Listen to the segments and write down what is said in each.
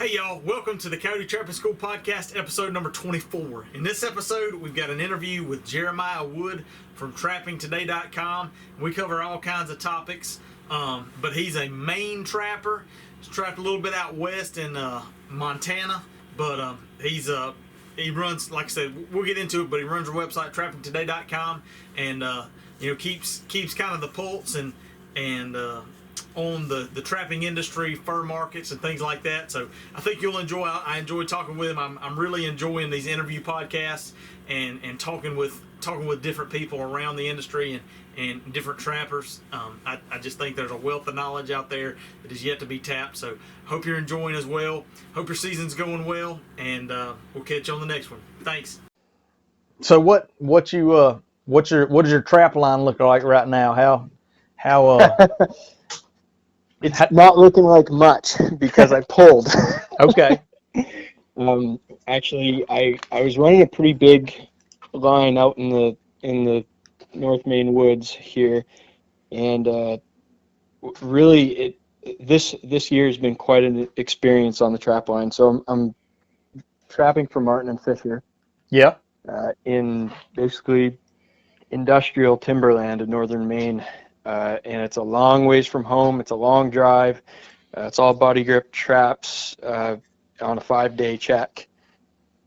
Hey y'all, welcome to the Coyote Trapping School Podcast, episode number 24. In this episode, we've got an interview with Jeremiah Wood from TrappingToday.com. We cover all kinds of topics, but he's a Maine trapper. He's trapped a little bit out west in Montana, but he runs, like I said, we'll get into it, but he runs a website, TrappingToday.com, and keeps kind of the pulse and on the trapping industry, fur markets, and things like that. So I think you'll enjoy. I enjoy talking with him. I'm really enjoying these interview podcasts and talking with different people around the industry and different trappers. I just think there's a wealth of knowledge out there that is yet to be tapped. So hope you're enjoying as well. Hope your season's going well, and we'll catch you on the next one. Thanks. So what does your Trapline look like right now? How It's not looking like much because I pulled. Okay. Actually, I was running a pretty big line out in the North Maine woods here, and really this year has been quite an experience on the trap line. So I'm trapping for Marten and Fisher. Yeah. In basically industrial timberland in northern Maine. And it's a long ways from home. It's a long drive. It's all body grip traps on a 5-day check.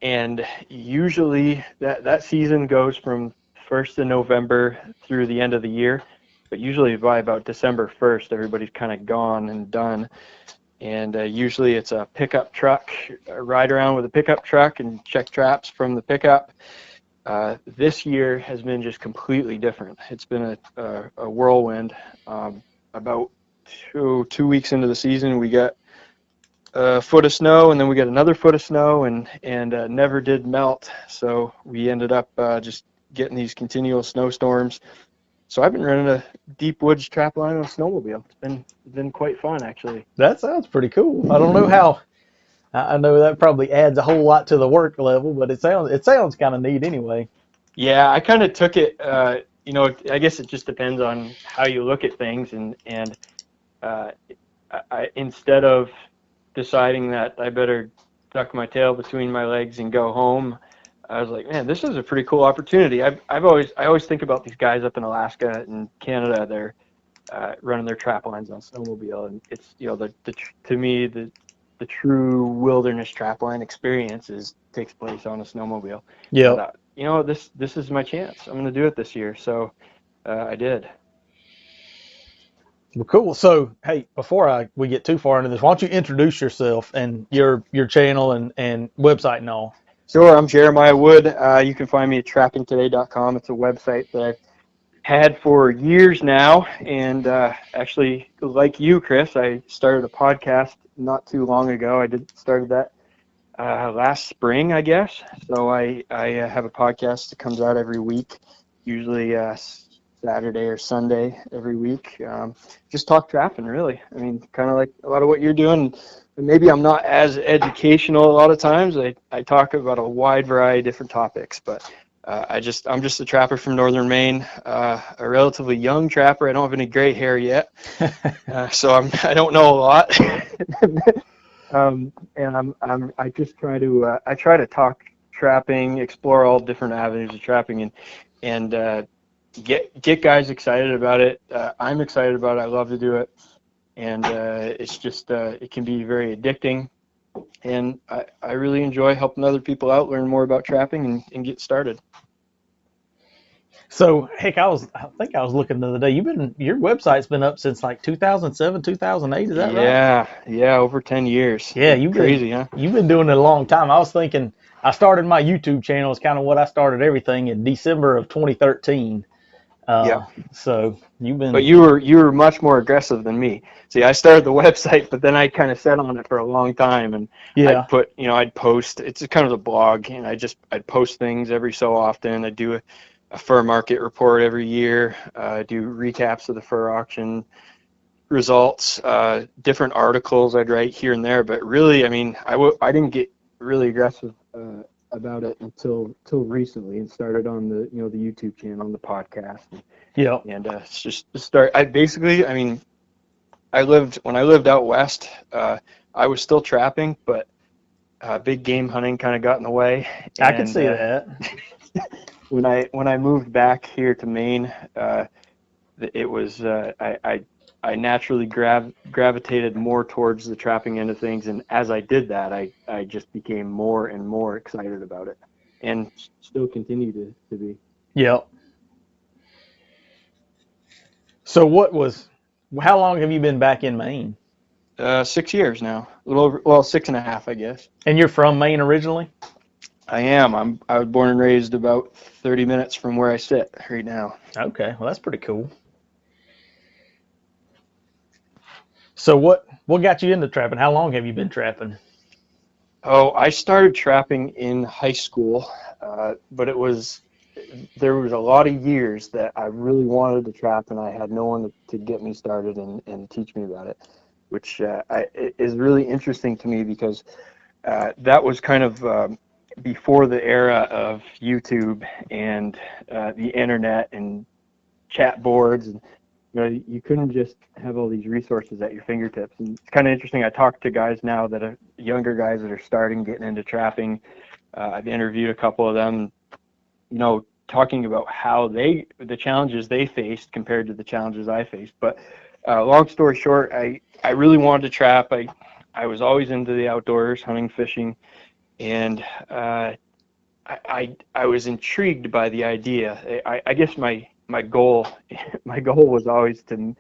And usually that season goes from 1st of November through the end of the year. But usually by about December 1st, everybody's kind of gone and done. And usually it's a pickup truck, ride around with a pickup truck and check traps from the pickup. This year has been just completely different. It's been a whirlwind. About two weeks into the season, we got a foot of snow, and then we got another foot of snow, and never did melt. So we ended up just getting these continual snowstorms. So I've been running a deep woods trap line on a snowmobile. It's been quite fun, actually. That sounds pretty cool. I don't know how. I know that probably adds a whole lot to the work level, but it sounds kind of neat anyway. Yeah, I kind of took it. I guess it just depends on how you look at things, and I instead of deciding that I better tuck my tail between my legs and go home, I was like, man, this is a pretty cool opportunity. I always think about these guys up in Alaska and Canada. They're running their trap lines on snowmobile, and it's to me the true wilderness trapline experience takes place on a snowmobile. Yeah. But this is my chance. I'm going to do it this year, so I did. Well, cool. So, hey, before we get too far into this, why don't you introduce yourself and your channel and website and all? Sure. I'm Jeremiah Wood. You can find me at TrappingToday.com. It's a website that I've had for years now, and actually, like you, Chris, I started a podcast not too long ago. I started that last spring, I guess. So I have a podcast that comes out every week, usually Saturday or Sunday every week. Just talk trapping, really. I mean, kind of like a lot of what you're doing. Maybe I'm not as educational a lot of times. I talk about a wide variety of different topics, but I'm just a trapper from northern Maine, a relatively young trapper. I don't have any gray hair yet, so I don't know a lot. And I just try to talk trapping, explore all different avenues of trapping, and get guys excited about it. I'm excited about it. I love to do it, and it's just it can be very addicting, and I really enjoy helping other people out, learn more about trapping, and get started. So, heck, I think I was looking the other day. Your website's been up since like 2007, 2008. Is that right? Yeah, over 10 years. Yeah, Crazy, huh? You've been doing it a long time. I was thinking I started my YouTube channel. It's kind of what I started everything in December of 2013. Yeah. So you've been. But you were much more aggressive than me. See, I started the website, but then I kind of sat on it for a long time, and Yeah. I'd post. It's kind of a blog, and I'd post things every so often. I'd do a fur market report every year. Do recaps of the fur auction results, different articles I'd write here and there. But really, I mean, I didn't get really aggressive about it until recently, and started on the the YouTube channel, on the podcast. Yeah. And it's just the start. When I lived out west, I I was still trapping, but big game hunting kind of got in the way. I can And see that. when I moved back here to Maine, it was I naturally gravitated more towards the trapping end of things, and as I did that, I just became more and more excited about it, and still continue to be. Yep. So how long have you been back in Maine? 6 years now, a little over, well, 6.5, I guess. And you're from Maine originally? I am. I was born and raised about 30 minutes from where I sit right now. Okay, well that's pretty cool. So what got you into trapping? How long have you been trapping? Oh, I started trapping in high school, but there was a lot of years that I really wanted to trap, and I had no one to get me started and teach me about it, which it is really interesting to me because that was kind of before the era of YouTube and the internet and chat boards, and you couldn't just have all these resources at your fingertips. And it's kind of interesting. I talk to guys now that are younger guys that are getting into trapping. I've interviewed a couple of them, talking about how the challenges they faced compared to the challenges I faced. But long story short, I really wanted to trap. I was always into the outdoors, hunting, fishing, and I was intrigued by the idea. I guess my goal my goal was always to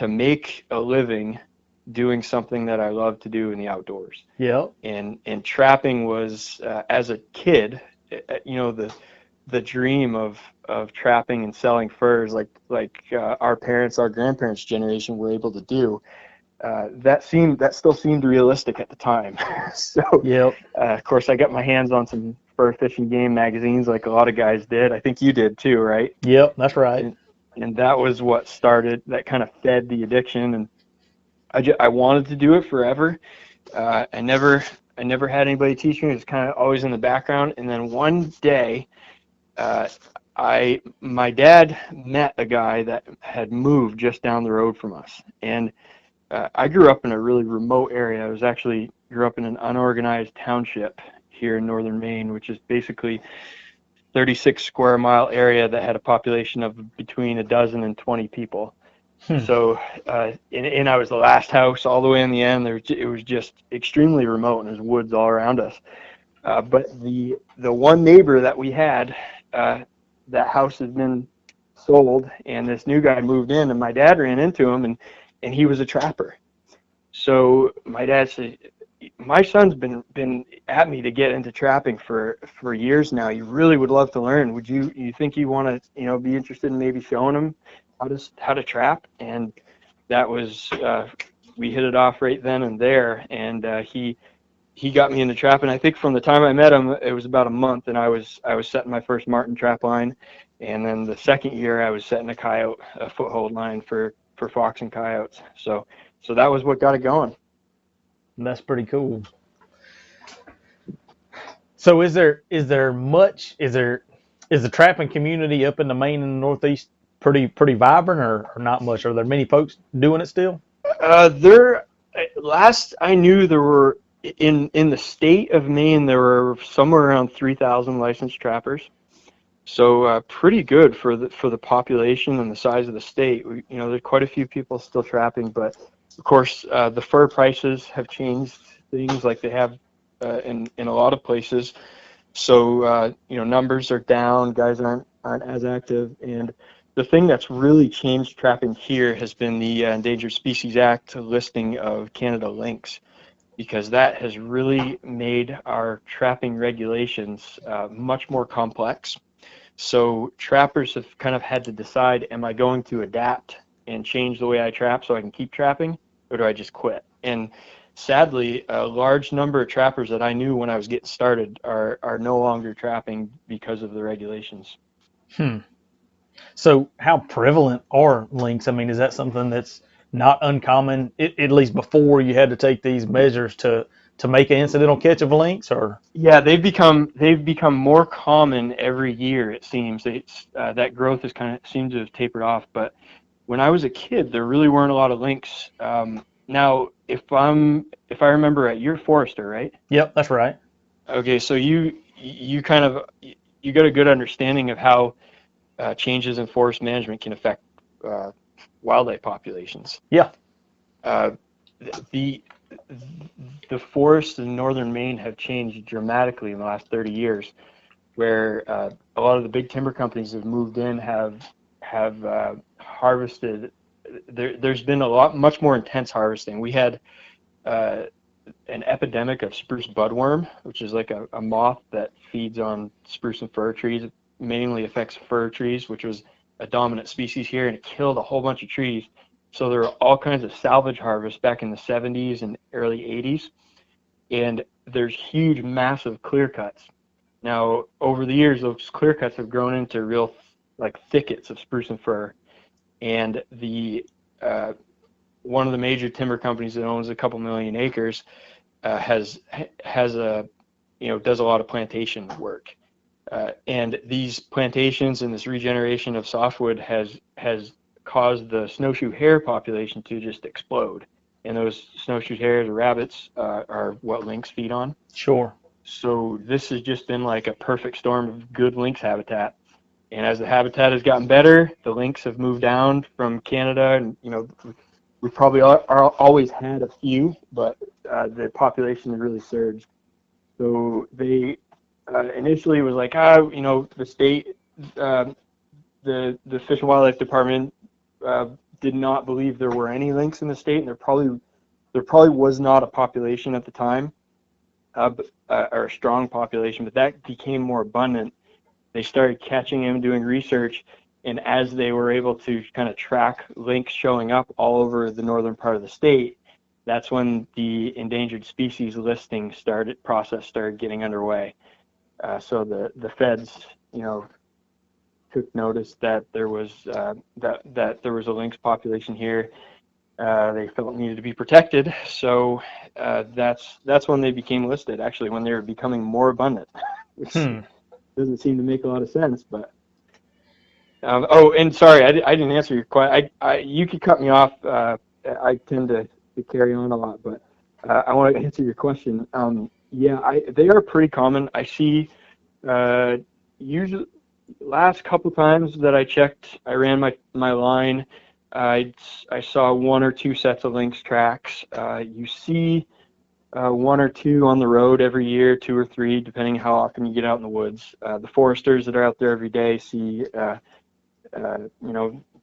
make a living doing something that I love to do in the outdoors. Yep. And trapping was as a kid, the dream of trapping and selling furs like our parents, our grandparents' generation were able to do. That still seemed realistic at the time. So, Yep. of course, I got my hands on some fur fishing game magazines, like a lot of guys did. I think you did too, right? Yep, that's right. And that was what started. That kind of fed the addiction, and I wanted to do it forever. I never had anybody teach me. It was kind of always in the background. And then one day, uh, my dad met a guy that had moved just down the road from us, and I grew up in a really remote area. Grew up in an unorganized township here in northern Maine, which is basically 36 square mile area that had a population of between a dozen and 20 people. Hmm. So, and I was the last house all the way in the end. It was just extremely remote, and there's woods all around us. But the one neighbor that we had, that house has been sold, and this new guy moved in, and my dad ran into him, and he was a trapper. So my dad said, "My son's been at me to get into trapping for years now. He really would love to learn. You think you want to be interested in maybe showing him how to trap?" And that was we hit it off right then and there, and he got me into trapping. I think from the time I met him, it was about a month, and I was setting my first Marten trap line, and then the second year I was setting a coyote, a foothold line for fox and coyotes. So that was what got it going. That's pretty cool. So is the trapping community up in the Maine and the Northeast pretty vibrant, or not much? Are there many folks doing it still? There, last I knew, there were in the state of Maine, there were somewhere around 3,000 licensed trappers. So pretty good for the population and the size of the state. There's quite a few people still trapping, but of course the fur prices have changed things like they have in a lot of places. So numbers are down, guys aren't as active, and the thing that's really changed trapping here has been the Endangered Species Act listing of Canada lynx, because that has really made our trapping regulations much more complex. So trappers have kind of had to decide, am I going to adapt and change the way I trap so I can keep trapping, or do I just quit? And sadly, a large number of trappers that I knew when I was getting started are no longer trapping because of the regulations. Hmm. So how prevalent are lynx? I mean, is that something that's not uncommon, at least before you had to take these measures to make an incidental catch of a lynx, or? Yeah, they've become more common every year. It seems that growth has kind of seems to have tapered off. But when I was a kid, there really weren't a lot of lynx. Now, if I remember right, you're a forester, right? Yep, that's right. Okay, so you kind of you got a good understanding of how changes in forest management can affect uh, wildlife populations. Yeah. Uh, the the forests in northern Maine have changed dramatically in the last 30 years, where a lot of the big timber companies have moved in, have harvested. There's been much more intense harvesting. We had uh, an epidemic of spruce budworm, which is like a moth that feeds on spruce and fir trees. It mainly affects fir trees, which was a dominant species here, and it killed a whole bunch of trees. So there were all kinds of salvage harvests back in the 70s and early 80s, and there's huge, massive clear cuts. Now, over the years, those clear cuts have grown into real like thickets of spruce and fir, and the one of the major timber companies that owns a couple million acres has a does a lot of plantation work, and these plantations and this regeneration of softwood has caused the snowshoe hare population to just explode. And those snowshoe hares or rabbits are what lynx feed on. Sure. So this has just been like a perfect storm of good lynx habitat. And as the habitat has gotten better, the lynx have moved down from Canada, and we probably are always had a few, but the population has really surged. So they initially was like, the state, the Fish and Wildlife Department did not believe there were any lynx in the state, and there probably was not a population at the time, or a strong population, but that became more abundant. They started catching them, doing research, and as they were able to kind of track lynx showing up all over the northern part of the state, that's when the endangered species listing process started getting underway. So the feds, took notice that there was that there was a lynx population here. They felt needed to be protected, so that's when they became listed. Actually, when they were becoming more abundant, which doesn't seem to make a lot of sense. But and sorry, I didn't answer your question. You could cut me off. I tend to carry on a lot, but I want to answer your question. Yeah, they are pretty common. I see usually last couple times that I checked, I ran my line. I saw one or two sets of lynx tracks. You see one or two on the road every year, two or three, depending how often you get out in the woods. The foresters that are out there every day see,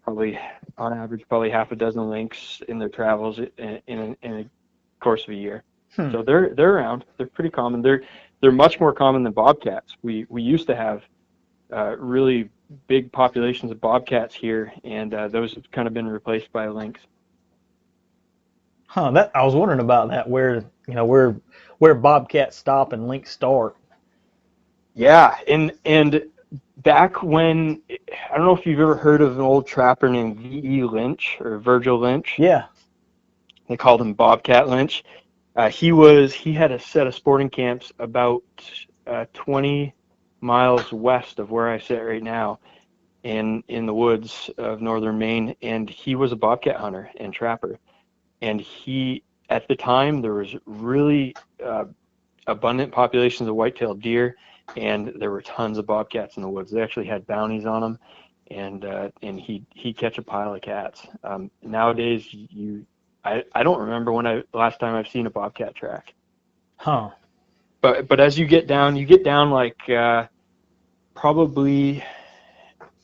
probably on average, probably half a dozen lynx in their travels in a course of a year. So they're around. They're pretty common. They're much more common than bobcats. We used to have really big populations of bobcats here, and those have kind of been replaced by lynx. That I was wondering about that. Where bobcats stop and lynx start. Yeah, and back when, I don't know if you've ever heard of an old trapper named V.E. Lynch or Virgil Lynch. Yeah. They called him Bobcat Lynch. He had a set of sporting camps about 20 miles west of where I sit right now, in the woods of northern Maine, and he was a bobcat hunter and trapper. And at the time, there was really abundant populations of white-tailed deer, and there were tons of bobcats in the woods. They actually had bounties on them, and he'd catch a pile of cats. Nowadays, I don't remember last time I've seen a bobcat track. But as you get down like probably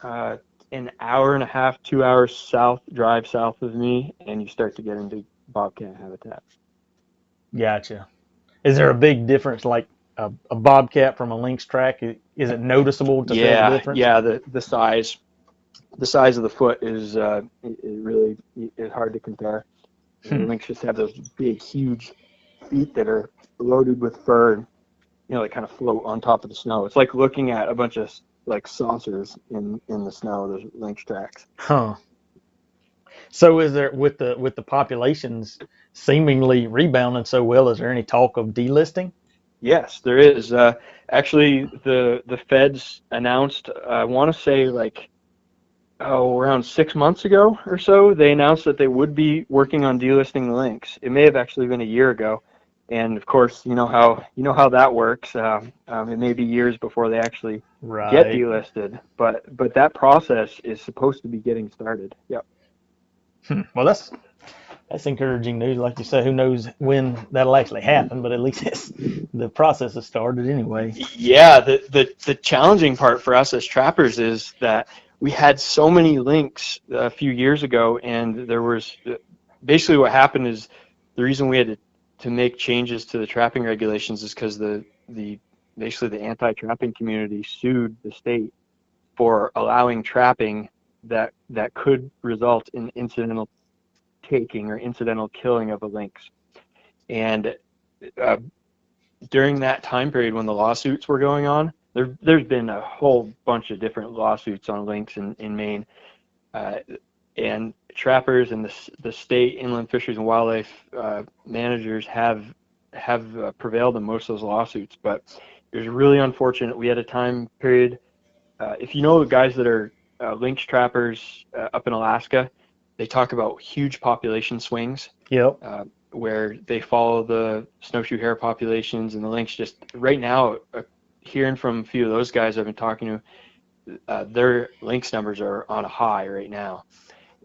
an hour and a half, 2 hours drive south of me, and you start to get into bobcat habitat. Gotcha. Is there a big difference, like a bobcat from a lynx track? Is it noticeable to tell the difference? Yeah. The size of the foot is it really is hard to compare. The lynx just have those big, huge feet that are loaded with fur. They kind of float on top of the snow. It's like looking at a bunch of like saucers in the snow. Those lynx tracks. So is there, with the populations seemingly rebounding so well, is there any talk of delisting? Yes, there is. Actually, the feds announced, I want to say like around 6 months ago or so, they announced that they would be working on delisting the Lynx. It may have actually been a year ago, and of course, you know how that works. It may be years before they actually get Right. delisted, but that process is supposed to be getting started. Yep. Well, that's encouraging news. Like you say, who knows when that'll actually happen, but at least the process has started anyway. Yeah, the challenging part for us as trappers is that we had so many lynx a few years ago, and there was basically what happened is the reason we had to make changes to the trapping regulations is because basically the anti-trapping community sued the state for allowing trapping that could result in incidental taking or incidental killing of a lynx. And uh, during that time period when the lawsuits were going on, there's been a whole bunch of different lawsuits on lynx in Maine, uh, and trappers and the state inland fisheries and wildlife managers have prevailed in most of those lawsuits. But it was really unfortunate. We had a time period. If you know the guys that are lynx trappers up in Alaska, they talk about huge population swings. Yep. Where they follow the snowshoe hare populations and the lynx. Just right now, hearing from a few of those guys I've been talking to, their lynx numbers are on a high right now.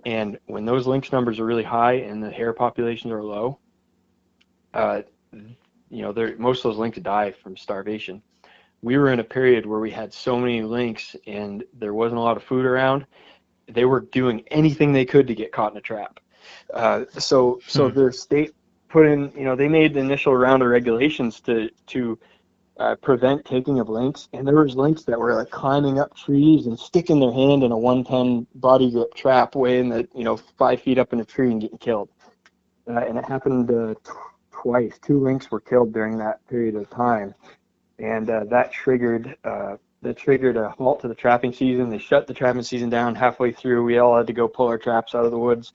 And when those lynx numbers are really high and the hare populations are low, most of those lynx die from starvation. We were in a period where we had so many lynx and there wasn't a lot of food around. They were doing anything they could to get caught in a trap. So the state put in, they made the initial round of regulations to prevent taking of lynx, and there was lynx that were like climbing up trees and sticking their hand in a 1-ton body grip trap weighing 5 feet up in a tree and getting killed. And it happened twice. 2 lynx were killed during that period of time, and that triggered a halt to the trapping season. They shut the trapping season down halfway through. We all had to go pull our traps out of the woods.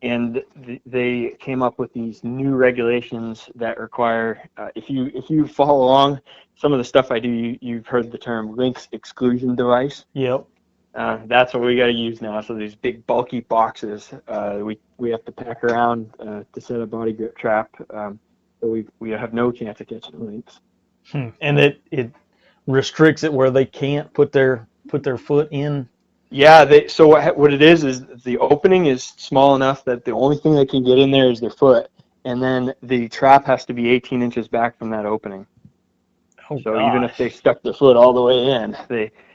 And they came up with these new regulations that require, if you follow along some of the stuff I do, you've heard the term Lynx exclusion device. Yep. That's what we got to use now. So these big bulky boxes, we have to pack around to set a body grip trap. So we have no chance of catching lynx. And it restricts it where they can't put their foot in. Yeah, so what it is the opening is small enough that the only thing they can get in there is their foot, and then the trap has to be 18 inches back from that opening. Oh, so gosh. Even if they stuck their foot all the way in,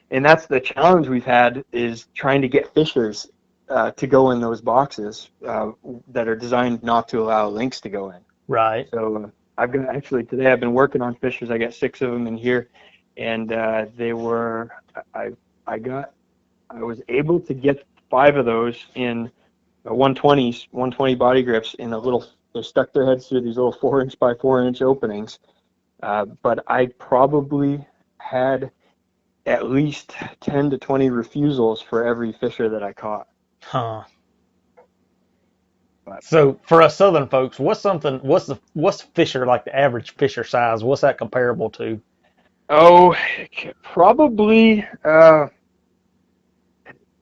and that's the challenge we've had is trying to get fishers to go in those boxes that are designed not to allow lynx to go in. Right. So today I've been working on fishers. I got 6 of them in here, and I was able to get 5 of those in 120 body grips in they stuck their heads through these little 4-inch by 4-inch openings. But I probably had at least 10 to 20 refusals for every fisher that I caught. Huh. So for us southern folks, what's fisher, like the average fisher size? What's that comparable to? Oh, probably.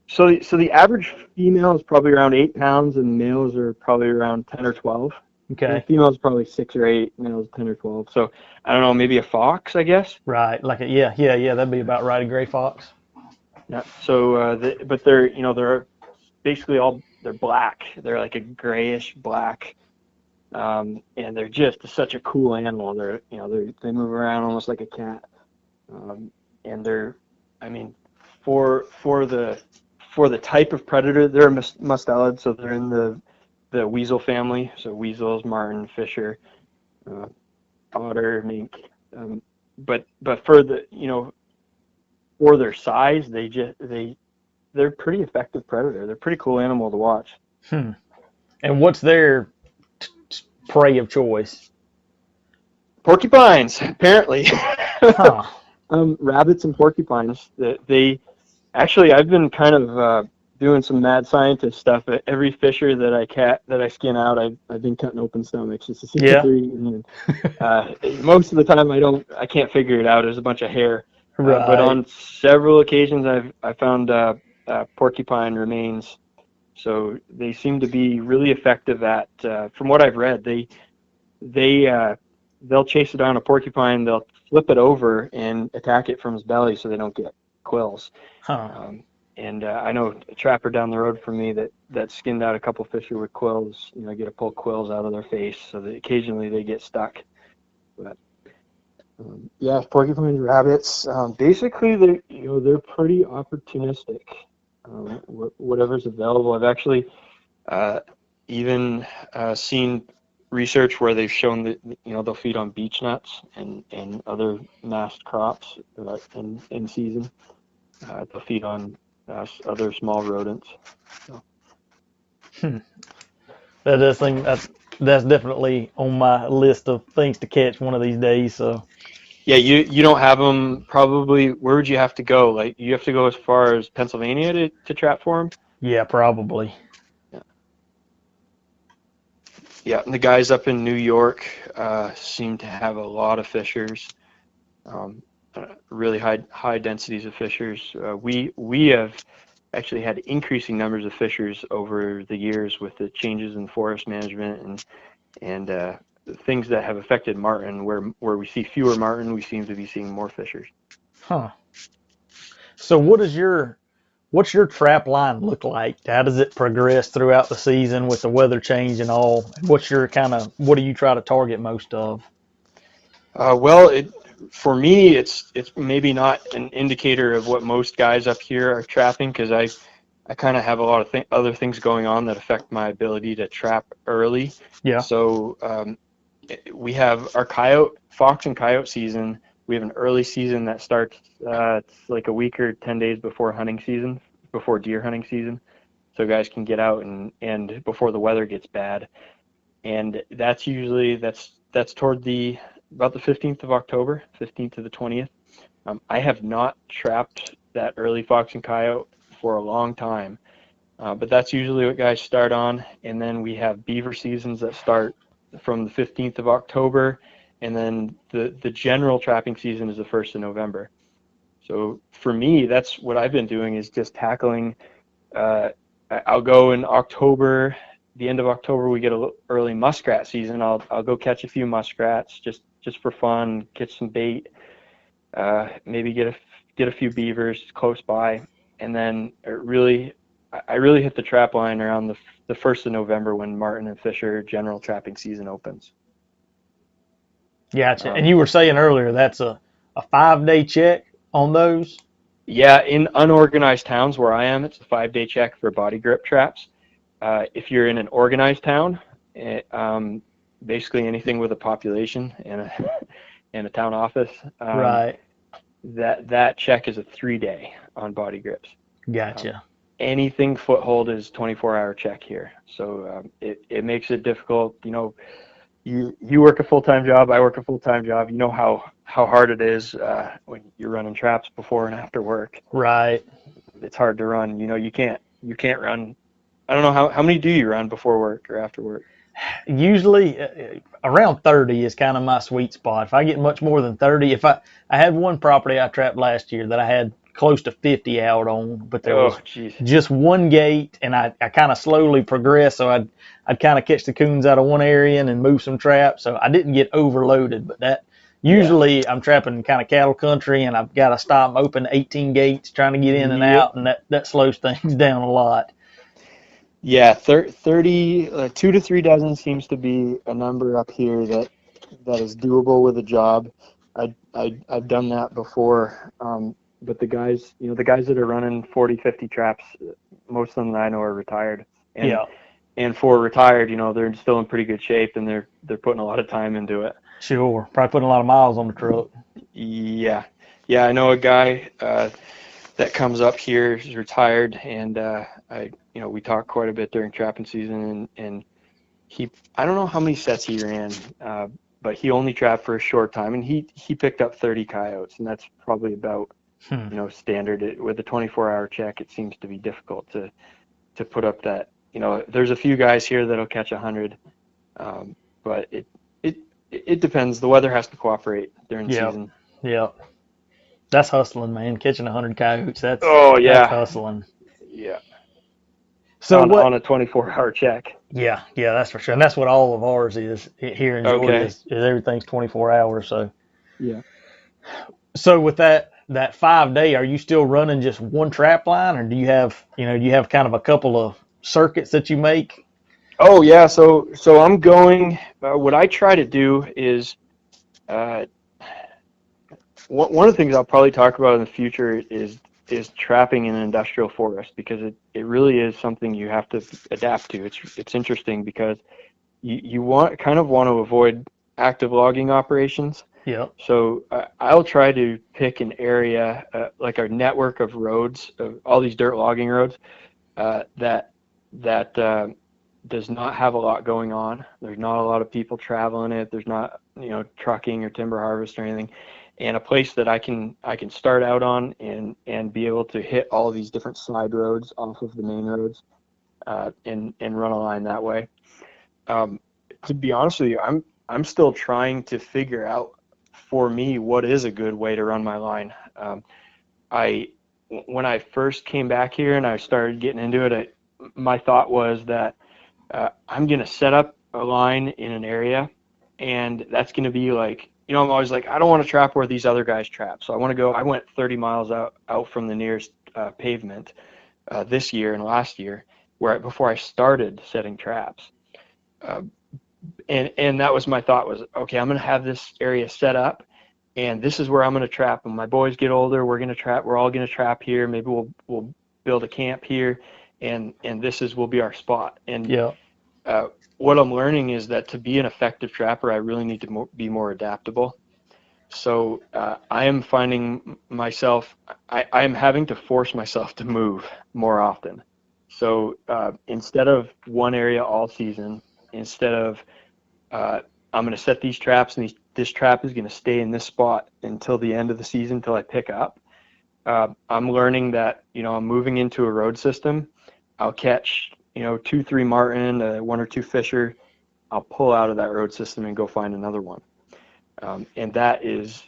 So the average female is probably around 8 pounds, and males are probably around 10 or 12. Okay. And the female's probably 6 or 8, males 10 or 12. So I don't know, maybe a fox, I guess. Right. Like yeah, that'd be about right. A gray fox. Yeah. So but they're basically they're black. They're like a grayish black, and they're just such a cool animal. They move around almost like a cat, and for the type of predator, they're a mustelid, so they're in the weasel family. So weasels, marten, fisher, otter, mink. But for for their size, they're pretty effective predator. They're a pretty cool animal to watch. And what's their prey of choice? Porcupines, apparently. Huh. Rabbits and porcupines. I've been kind of doing some mad scientist stuff. Every fisher that I skin out, I've been cutting open stomachs just to see what they're eating. And, most of the time, I can't figure it out. There's a bunch of hair. Right. But on several occasions, I found porcupine remains. So they seem to be really effective at, from what I've read, they'll chase it down a porcupine, they'll flip it over and attack it from his belly so they don't get quills. Huh. And I know a trapper down the road from me that skinned out a couple fisher with quills. Get to pull quills out of their face so that occasionally they get stuck. But yeah, porcupines, rabbits, basically they're pretty opportunistic. Whatever's available. I've actually even seen research where they've shown that they'll feed on beech nuts and other mast crops in season. They'll feed on other small rodents. So. That does seem that's definitely on my list of things to catch one of these days. So Yeah, you don't have them probably. Where would you have to go? Like you have to go as far as Pennsylvania to trap for them? yeah, probably. Yeah, and the guys up in New York seem to have a lot of fishers, really high densities of fishers. We have actually had increasing numbers of fishers over the years with the changes in forest management and things that have affected marten. Where we see fewer marten, we seem to be seeing more fishers. Huh. So what's your trap line look like? How does it progress throughout the season with the weather change and all? What do you try to target most of? Well, for me, it's maybe not an indicator of what most guys up here are trapping because I kind of have a lot of other things going on that affect my ability to trap early. Yeah. So we have our fox and coyote season. We have an early season that starts it's like a week or 10 days before hunting season, before deer hunting season, so guys can get out and before the weather gets bad. And that's usually that's toward about the 15th of October, 15th to the 20th. I have not trapped that early fox and coyote for a long time, but that's usually what guys start on. And then we have beaver seasons that start from the 15th of October, and then the general trapping season is the 1st of November. So for me, that's what I've been doing is just tackling. I'll go in October. The end of October, we get a early muskrat season. I'll go catch a few muskrats just for fun, catch some bait, maybe get a few beavers close by, and then I really hit the trap line around the 1st of November when marten and fisher general trapping season opens. Gotcha. And you were saying earlier that's a 5-day check on those? Yeah, in unorganized towns where I am, it's a 5-day check for body grip traps. If you're in an organized town, basically anything with a population and a town office, Right. that check is a 3-day on body grips. Gotcha. Anything foothold is 24-hour check here, so it makes it difficult. You work a full-time job, I work a full-time job. You know how hard it is when you're running traps before and after work. Right. It's hard to run. You can't run. I don't know how many do you run before work or after work? Usually around 30 is kind of my sweet spot. If I get much more than 30, if I had one property I trapped last year that I had close to 50 out on, but there was Geez. just one gate, and I kind of slowly progressed. So I'd kind of catch the coons out of one area and then move some traps. So I didn't get overloaded, but that usually I'm trapping kind of cattle country, and I've got to stop open 18 gates trying to get in and out, and that slows things down a lot. Yeah, 30, 2 to 3 dozen seems to be a number up here that is doable with a job. I've done that before, but the guys that are running 40, 50 traps, most of them that I know are retired. And, Yeah. And for retired, they're still in pretty good shape, and they're putting a lot of time into it. Sure. Probably putting a lot of miles on the truck. Yeah, I know a guy that comes up here. He's retired, and we talk quite a bit during trapping season, and I don't know how many sets he ran, but he only trapped for a short time, and he picked up 30 coyotes, and that's probably about standard. With a 24-hour check, it seems to be difficult to put up that. There's a few guys here that'll catch 100, but it depends. The weather has to cooperate during season. Yeah. That's hustling, man. Catching 100 coyotes. That's Oh yeah, hustling. Yeah. So On a 24-hour check. Yeah, that's for sure, and that's what all of ours is here in Georgia. Okay. Is everything's 24 hours. Yeah. So with that 5 day, are you still running just one trap line, or do you have kind of a couple of circuits that you make? Oh yeah. So I'm going. What I try to do is uh, one of the things I'll probably talk about in the future is trapping in an industrial forest, because it really is something you have to adapt to. It's interesting because you kind of want to avoid active logging operations. Yep. So I'll try to pick an area, like a network of roads, of all these dirt logging roads, that does not have a lot going on. There's not a lot of people traveling it. There's not, trucking or timber harvest or anything, and a place that I can start out on and be able to hit all of these different side roads off of the main roads, and run a line that way. Um, to be honest with you, I'm still trying to figure out for me what is a good way to run my line. I When I first came back here and I started getting into it, my thought was that I'm gonna set up a line in an area, and that's gonna be like, I'm always like, I don't want to trap where these other guys trap, so I want to go. I went 30 miles out from the nearest pavement this year and last year, before I started setting traps. Uh, and that was my thought, was, okay, I'm going to have this area set up, and this is where I'm going to trap. When my boys get older, we're all going to trap here. Maybe we'll build a camp here, and will be our spot. And Yeah. what I'm learning is that to be an effective trapper, I really need to be more adaptable. So I am finding myself, I am having to force myself to move more often. So instead of one area all season, instead of I'm going to set these traps, and this trap is going to stay in this spot until the end of the season, until I pick up. I'm learning that, I'm moving into a road system. I'll catch, 2, 3 marten, 1 or 2 fisher. I'll pull out of that road system and go find another one. And that is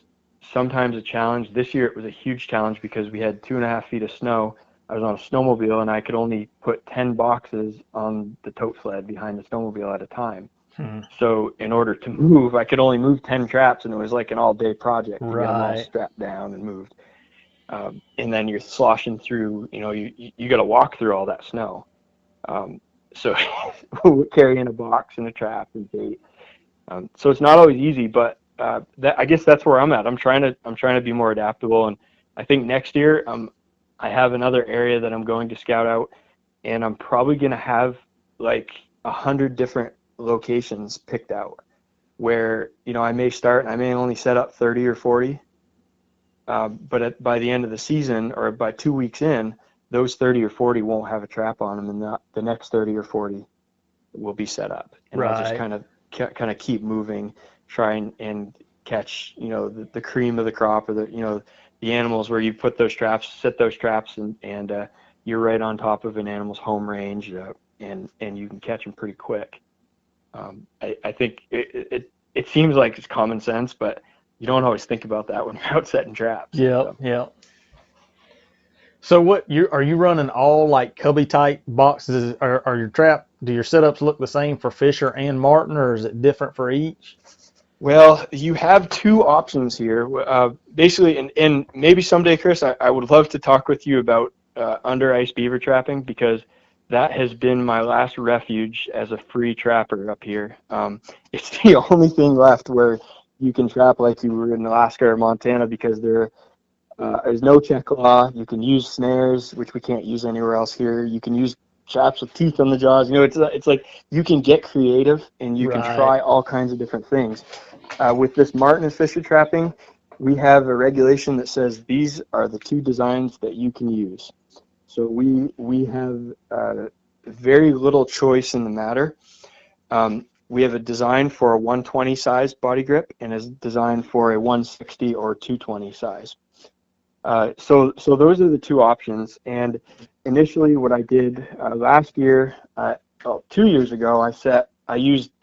sometimes a challenge. This year it was a huge challenge because we had 2.5 feet of snow. I was on a snowmobile, and I could only put 10 boxes on the tote sled behind the snowmobile at a time. So in order to move, I could only move 10 traps, and it was like an all-day project to get them all Right. strapped down and moved. And then you're sloshing through, you got to walk through all that snow. So carrying a box and a trap and bait. So it's not always easy, but I guess that's where I'm at. I'm trying to be more adaptable, and I think next year I have another area that I'm going to scout out, and I'm probably going to have like 100 different locations picked out, where I may start and I may only set up 30 or 40, but by the end of the season, or by 2 weeks in, those 30 or 40 won't have a trap on them, and the next 30 or 40 will be set up, and I'll just Right. kind of keep moving, try and catch the cream of the crop, or the animals where you put those traps, set those traps, and you're right on top of an animal's home range, and you can catch them pretty quick. I think it seems like it's common sense, but you don't always think about that when you're out setting traps. Yep. So. Yep. So are you running all like cubby type boxes? Are your trap? Do your setups look the same for Fisher and Marten, or is it different for each? Well, you have two options here. Basically, and maybe someday, Chris, I would love to talk with you about under ice beaver trapping, because that has been my last refuge as a free trapper up here. It's the only thing left where you can trap like you were in Alaska or Montana, because there's no check law. You can use snares, which we can't use anywhere else here. You can use traps with teeth on the jaws. It's like you can get creative, and you can Right. try all kinds of different things. With this Marten and Fisher trapping, we have a regulation that says these are the two designs that you can use. So we have very little choice in the matter. We have a design for a 120 size body grip, and a design for a 160 or 220 size. So those are the two options. And initially, what I did last year, 2 years ago,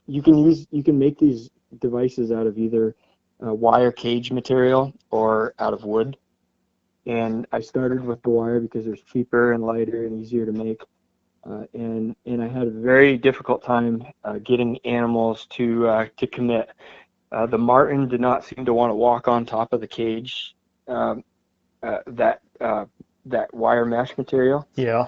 you can make these devices out of either wire cage material or out of wood. And I started with the wire because it was cheaper and lighter and easier to make. And I had a very difficult time getting animals to commit. The marten did not seem to want to walk on top of the cage, um, that wire mesh material. Yeah.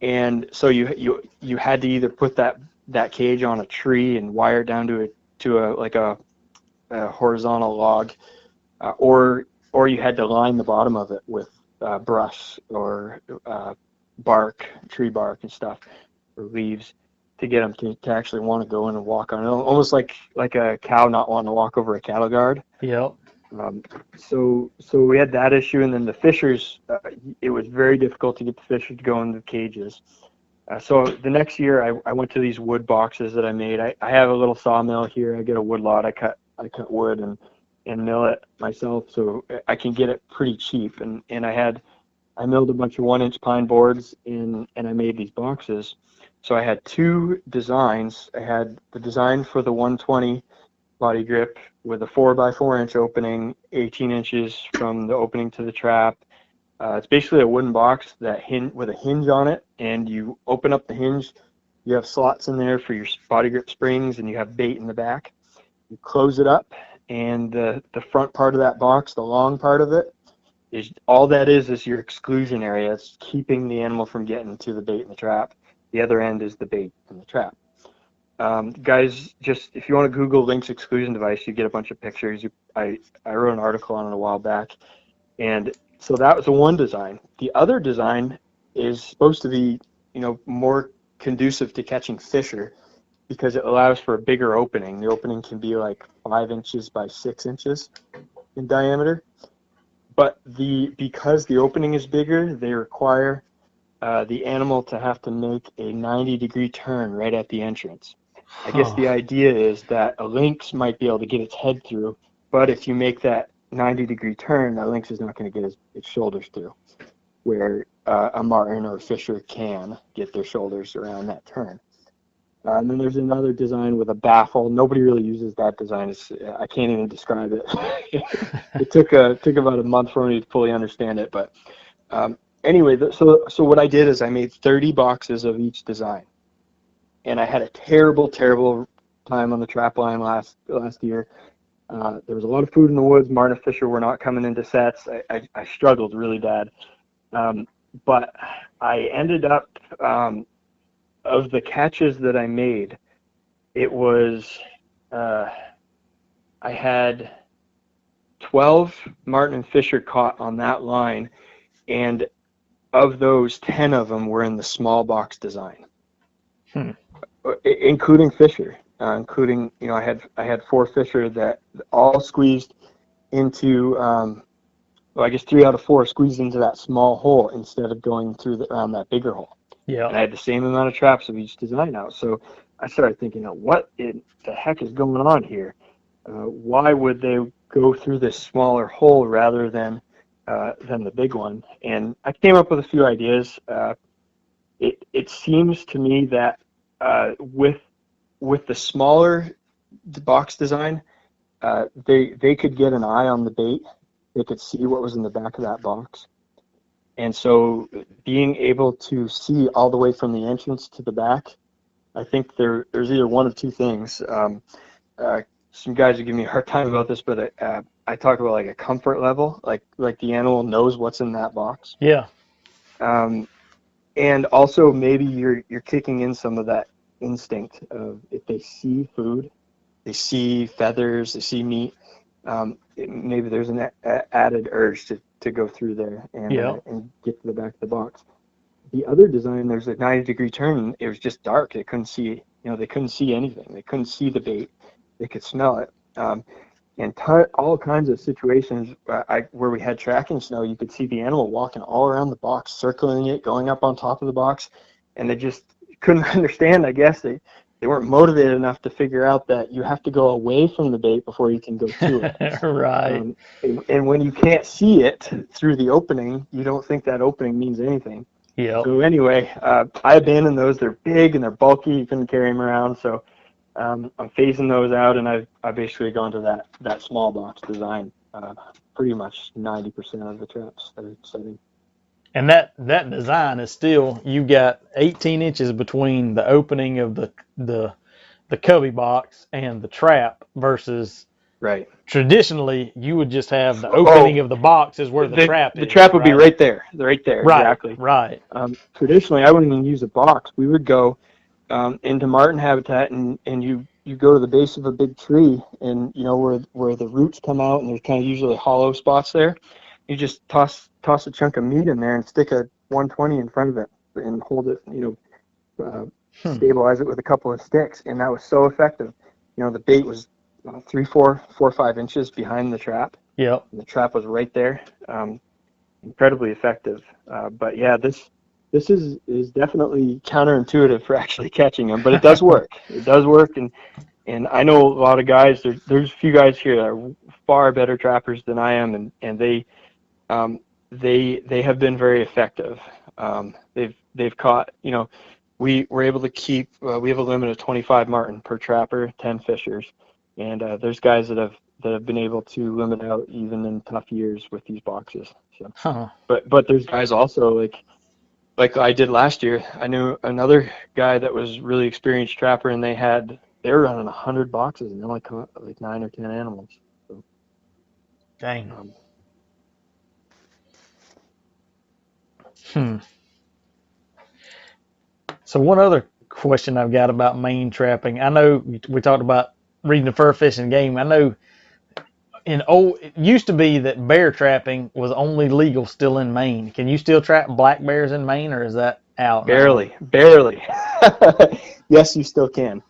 And so you had to either put that cage on a tree and wire it down to a horizontal log, or you had to line the bottom of it with brush or tree bark and stuff, or leaves, to get them to actually want to go in and walk on it, almost like a cow not wanting to walk over a cattle guard. Yep. So we had that issue, and then the fishers, it was very difficult to get the fishers to go in the cages. So the next year, I went to these wood boxes that I made. I have a little sawmill here. I get a wood lot. I cut wood and mill it myself, so I can get it pretty cheap. And I milled a bunch of 1-inch pine boards, and I made these boxes. So I had two designs. I had the design for the 120 body grip with a 4x4-inch opening, 18 inches from the opening to the trap. It's basically a wooden box with a hinge on it, and you open up the hinge. You have slots in there for your body grip springs, and you have bait in the back. You close it up, and the front part of that box, the long part of it, is all that is your exclusion area. It's keeping the animal from getting to the bait in the trap. The other end is the bait in the trap. Guys, just if you want to Google Lynx exclusion device, you get a bunch of pictures. I wrote an article on it a while back, and so that was the one design. The other design is supposed to be, more conducive to catching fisher, because it allows for a bigger opening. The opening can be like 5 inches by 6 inches in diameter, but because the opening is bigger, they require the animal to have to make a 90-degree turn right at the entrance. I guess the idea is that a lynx might be able to get its head through, but if you make that 90-degree turn, that lynx is not going to get its shoulders through, where a marten or a fisher can get their shoulders around that turn. And then there's another design with a baffle. Nobody really uses that design. I can't even describe it. It took about a month for me to fully understand it. But anyway, so what I did is I made 30 boxes of each design. And I had a terrible, terrible time on the trapline last year. There was a lot of food in the woods. Marten and fisher were not coming into sets. I struggled really bad. But I ended up, of the catches that I made, it was, I had 12 Marten and fisher caught on that line. And of those, 10 of them were in the small box design. Including fisher, including I had 4 fisher that all squeezed into, well, I guess 3 out of 4 squeezed into that small hole instead of going through around that bigger hole. Yeah. And I had the same amount of traps of each design out. So I started thinking, what in the heck is going on here? Why would they go through this smaller hole rather than the big one? And I came up with a few ideas. It seems to me that with the smaller box design, they could get an eye on the bait. They could see what was in the back of that box. And so being able to see all the way from the entrance to the back, I think there's either one of two things. Some guys would give me a hard time about this, but I talk about like a comfort level, like the animal knows what's in that box. Yeah. And also maybe you're kicking in some of that instinct of, if they see food, they see feathers, they see meat, maybe there's an added urge to go through there and get to the back of the box. The other design, there's a 90-degree turn. It was just dark. They couldn't see, they couldn't see anything. They couldn't see the bait. They could smell it. And all kinds of situations where we had tracking snow, you could see the animal walking all around the box, circling it, going up on top of the box, and they just couldn't understand. I guess they weren't motivated enough to figure out that you have to go away from the bait before you can go to it. Right. And when you can't see it through the opening, you don't think that opening means anything. Yep. So anyway, I abandoned those. They're big and they're bulky. You couldn't carry them around. So I'm phasing those out, and I've basically gone to that small box design. pretty much 90% of the traps that are setting. And that design is still, you got 18 inches between the opening of the cubby box and the trap versus Right. traditionally you would just have the opening Oh, of the box is where the trap the is, trap would be right? right there. Right there, Right, exactly. right. Traditionally, I wouldn't even use a box. We would go into Marten habitat, and you go to the base of a big tree, and where the roots come out, and there's kind of usually hollow spots there. You just toss a chunk of meat in there and stick a 120 in front of it and hold it, stabilize it with a couple of sticks, and that was so effective. The bait was 3, 4, 4, 5 inches behind the trap. Yep. And the trap was right there. Incredibly effective. But yeah, this is definitely counterintuitive for actually catching them, but it does work. It does work, and I know a lot of guys. There's a few guys here that are far better trappers than I am, and they have been very effective. They've caught. We were able to keep. We have a limit of 25 marten per trapper, 10 fishers, and there's guys that have been able to limit out even in tough years with these boxes. So, Huh. but there's guys also like I did last year. I knew another guy that was really experienced trapper, and they were running 100 boxes and they only caught like 9 or 10 animals. So, Dang. um, Hmm. So one other question I've got about Maine trapping. I know we talked about reading the fur fishing game. I know it used to be that bear trapping was only legal still in Maine. Can you still trap black bears in Maine, or is that out now? barely. Yes, you still can.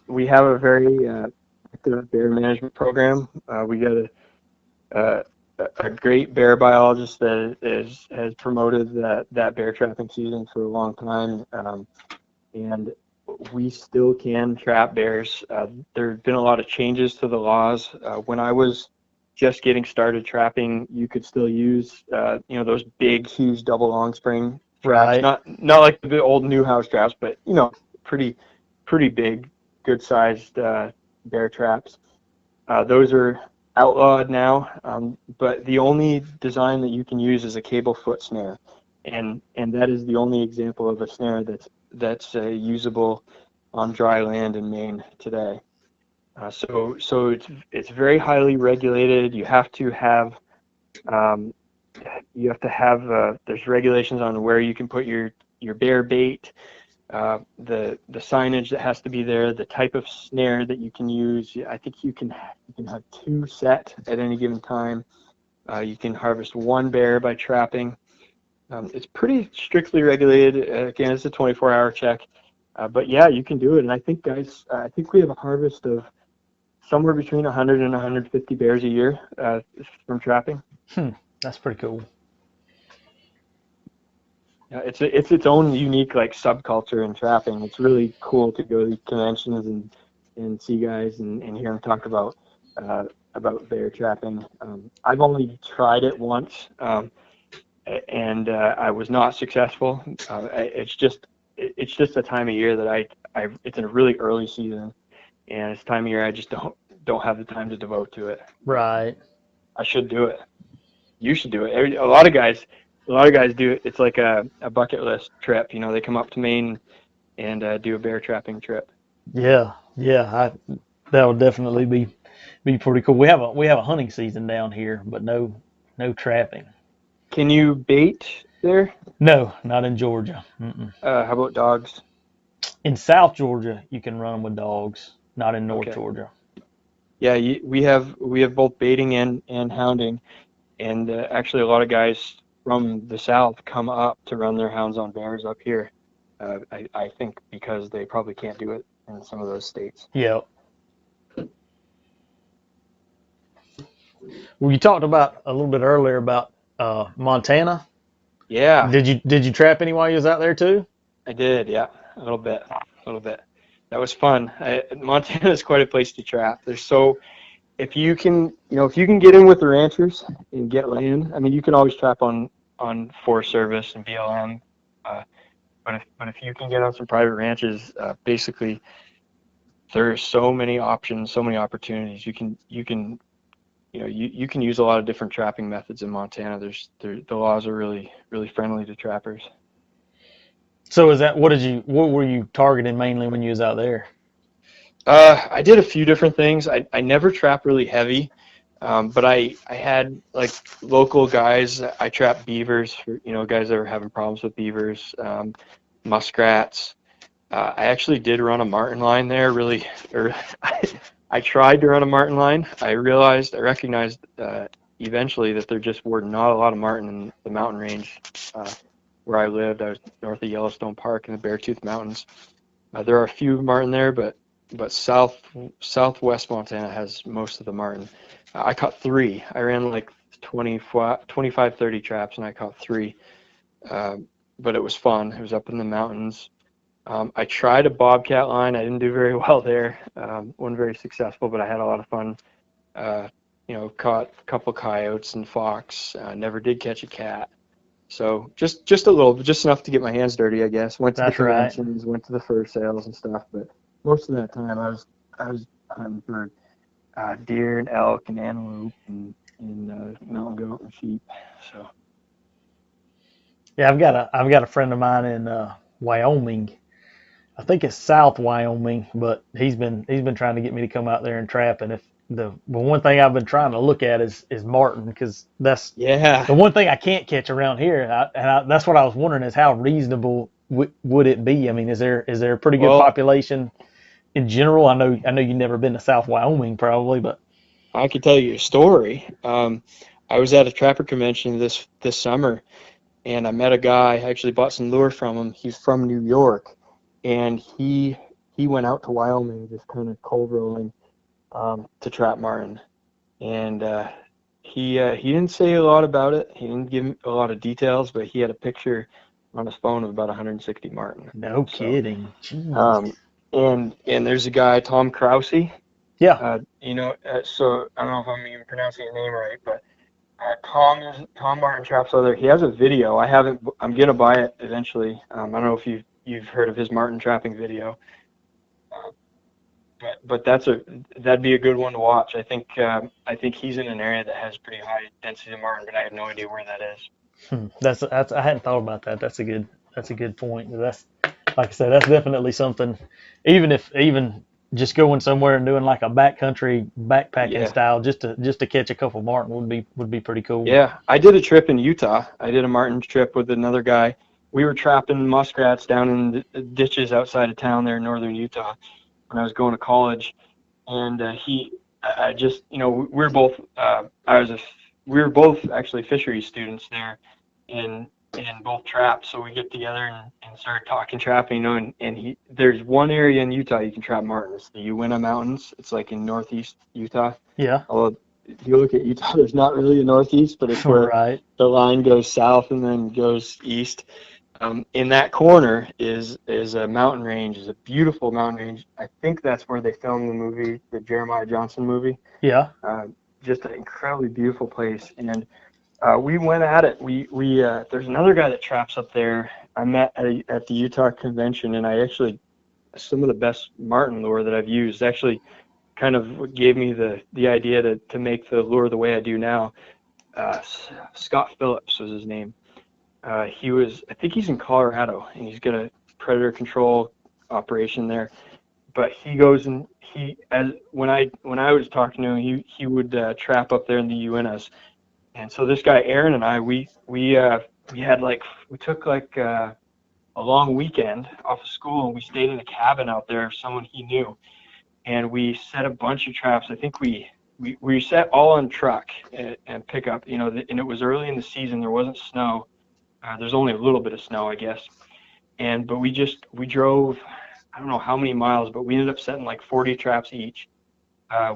We have a very active bear management program. We got uh, a great bear biologist that has promoted that bear trapping season for a long time, and we still can trap bears. There have been a lot of changes to the laws. When I was just getting started trapping, you could still use those big, huge double long spring traps. Right. Not like the old new house traps, but pretty pretty big, good sized bear traps. Those are outlawed now, but the only design that you can use is a cable foot snare, and that is the only example of a snare that's usable on dry land in Maine today. So it's very highly regulated. Um, there's regulations on where you can put your bear bait, the signage that has to be there, the type of snare that you can use. I think you can have 2 set at any given time. You can harvest 1 bear by trapping. It's pretty strictly regulated. Again, it's a 24-hour check. But yeah, you can do it. And I think, guys, I think we have a harvest of somewhere between 100 and 150 bears a year from trapping. That's pretty cool. Yeah, it's its own unique like subculture in trapping. It's really cool to go to conventions and see guys and hear them talk about bear trapping. I've only tried it once, and I was not successful. It's just a time of year that it's in a really early season, and it's a time of year I just don't have the time to devote to it. Right. I should do it. You should do it. A lot of guys do it. It's like a bucket list trip. They come up to Maine and do a bear trapping trip. Yeah. Yeah. That would definitely be pretty cool. We have a hunting season down here, but no trapping. Can you bait there? No, not in Georgia. Mm-mm. How about dogs? In South Georgia, you can run them with dogs. Not in North Okay. Georgia. Yeah, we have both baiting and hounding, and actually a lot of guys from the south come up to run their hounds on bears up here. I think because they probably can't do it in some of those states. Yep. Well, you talked about a little bit earlier about Montana. Yeah, Did you trap any while you was out there too? I did. Yeah, a little bit, a little bit. That was fun. Montana is quite a place to trap. If you can, if you can get in with the ranchers and get land, I mean, you can always trap on Forest Service and BLM. But if you can get on some private ranches, basically there are so many options, so many opportunities. You can you can use a lot of different trapping methods in Montana. The laws are really, really friendly to trappers. So is that what were you targeting mainly when you was out there? I did a few different things. I never trap really heavy, but I had like local guys. I trapped beavers for, guys that were having problems with beavers, muskrats. I actually did run a marten line there, really, or I tried to run a marten line. I recognized eventually that there just were not a lot of marten in the mountain range where I lived. I was north of Yellowstone Park in the Beartooth Mountains. There are a few marten there, but southwest Montana has most of the marten. I caught 3. I ran like 25, 30 traps, and I caught 3. But it was fun. It was up in the mountains. I tried a bobcat line. I didn't do very well there. Wasn't very successful, but I had a lot of fun. Caught a couple coyotes and fox. Never did catch a cat. So just a little, just enough to get my hands dirty, I guess. Went to the That's right. conventions, went to the fur sales and stuff, but most of that time I was hunting for deer and elk and antelope and mountain goat and sheep. So Yeah, I've got a friend of mine in Wyoming. I think it's South Wyoming, but he's been trying to get me to come out there and trap. And if the one thing I've been trying to look at is marten, because that's yeah, the one thing I can't catch around here. That's what I was wondering, is how reasonable would it be? I mean, is there a pretty good well, population in general? I know you've never been to South Wyoming probably, but I could tell you a story. I was at a trapper convention this summer, and I met a guy. I actually bought some lure from him. He's from New York, and he went out to Wyoming, just kind of cold rolling, to trap marten. And he didn't say a lot about it. He didn't give a lot of details, but he had a picture on his phone of about 160 marten. no So, kidding. Jeez. um, and there's a guy, Tom Krause. Yeah. So I don't know if I'm even pronouncing his name right, but Tom Marten Traps Leather. He has a video. I haven't. I'm gonna buy it eventually. I don't know if you've heard of his marten trapping video, uh, but that'd be a good one to watch. I think he's in an area that has pretty high density of marten, but I have no idea where that is. That's I hadn't thought about that. That's a good point. That's, like I said, that's definitely something. Even just going somewhere and doing like a backcountry backpacking Yeah, style, just to catch a couple marten would be pretty cool. yeah. I did a trip in Utah. I did a marten trip with another guy. We were trapping muskrats down in the ditches outside of town there in northern Utah when I was going to college. And I just, we were both, we were both actually fisheries students there, and both trapped. So we get together and start talking trapping, there's one area in Utah you can trap marten. It's the Uinta Mountains. It's like in northeast Utah. Yeah. Although if you look at Utah, there's not really a northeast, but it's where Right. the line goes south and then goes east. In that corner is a mountain range, is a beautiful mountain range. I think that's where they filmed the movie, the Jeremiah Johnson movie. Yeah. Just an incredibly beautiful place, and we went at it. There's another guy that traps up there. I met at the Utah convention, and I actually, some of the best marten lure that I've used actually kind of gave me the idea to make the lure the way I do now. Scott Phillips was his name. I think he's in Colorado, and he's got a predator control operation there. But he goes and when I was talking to him, he would trap up there in the Uintas. And so this guy Aaron and I, we took like a long weekend off of school, and we stayed in a cabin out there of someone he knew, and we set a bunch of traps. I think we set all on truck and pickup, and it was early in the season. There wasn't snow. There's only a little bit of snow, I guess. But we drove, I don't know how many miles, but we ended up setting like 40 traps each.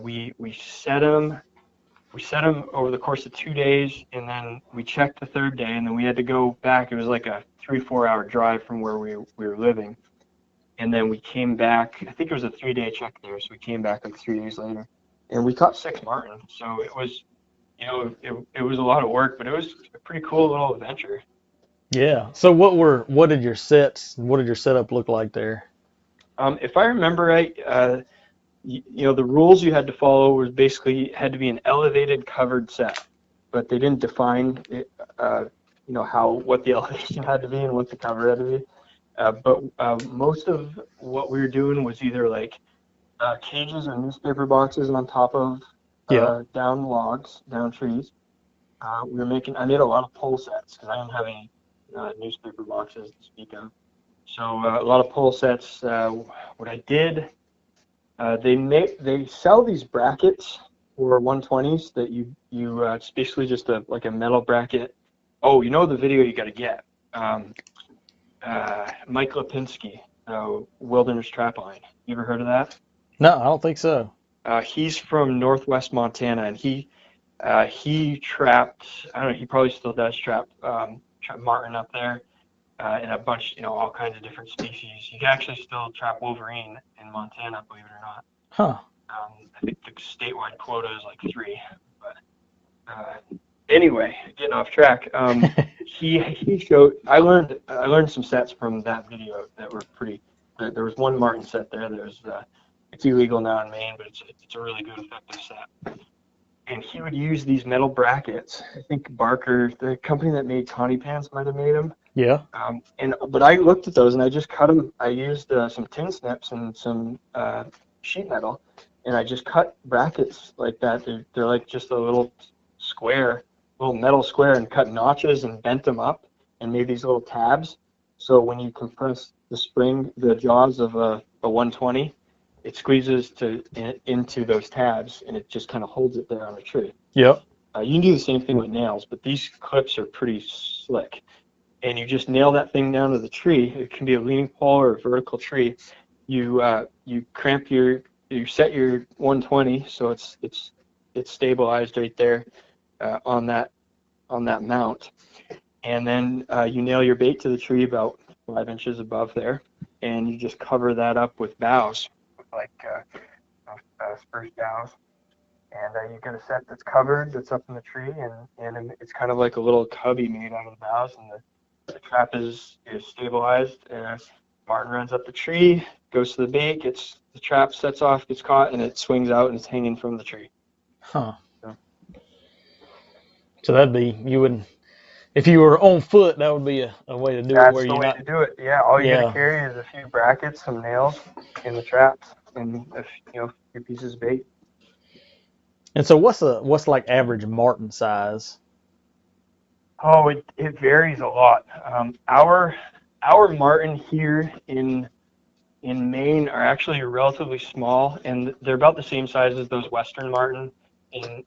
We set them over the course of 2 days, and then we checked the third day, and then we had to go back. It was like a 3-4 hour drive from where we were living. And then we came back, I think it was a 3-day check there, so we came back like 3 days later. And we caught 6 marten. So it was, it was a lot of work, but it was a pretty cool little adventure. Yeah. So what did your setup look like there? If I remember right, the rules you had to follow was basically had to be an elevated covered set, but they didn't define it, what the elevation had to be and what the cover had to be. But most of what we were doing was either like cages or newspaper boxes on top of Yeah. down logs, down trees. I made a lot of pole sets because I didn't have any newspaper boxes to speak of. So a lot of pole sets. What I did, they sell these brackets for 120s that it's basically just like a metal bracket. Oh, the video you got to get. Mike Lipinski, Wilderness Trapline. You ever heard of that? No, I don't think so. He's from Northwest Montana, and he trapped. I don't know. He probably still does trap marten up there, and a bunch, all kinds of different species. You can actually still trap wolverine in Montana, believe it or not. Huh. I think the statewide quota is like 3. But anyway, getting off track. He showed. I learned some sets from that video that were pretty. There was one marten set there that was. It's illegal now in Maine, but it's a really good effective set. And he would use these metal brackets. I think Barker, the company that made Connie pants, might have made them. Yeah. But I looked at those and I just cut them. I used some tin snips and some sheet metal, and I just cut brackets like that. They're like just a little metal square, and cut notches and bent them up and made these little tabs. So when you compress the jaws of a 120, it squeezes into those tabs, and it just kind of holds it there on a tree. Yep. You can do the same thing with nails, but these clips are pretty slick. And you just nail that thing down to the tree. It can be a leaning pole or a vertical tree. You set your 120 so it's stabilized right there on that mount, and then you nail your bait to the tree about 5 inches above there, and you just cover that up with boughs, like spruce boughs, and you get a set that's covered, that's up in the tree, and it's kind of like a little cubby made out of the boughs, and the trap is stabilized, and marten runs up the tree, goes to the bait, the trap sets off, gets caught, and it swings out and it's hanging from the tree. Huh. So that'd be, you would, if you were on foot, that would be a way to do it where you're not. That's the way to do it. Yeah, all you're Yeah. gonna carry is a few brackets, some nails, and the traps, and a few pieces of bait. And so what's like average marten size? Oh, it varies a lot. Our marten here in Maine are actually relatively small, and they're about the same size as those western marten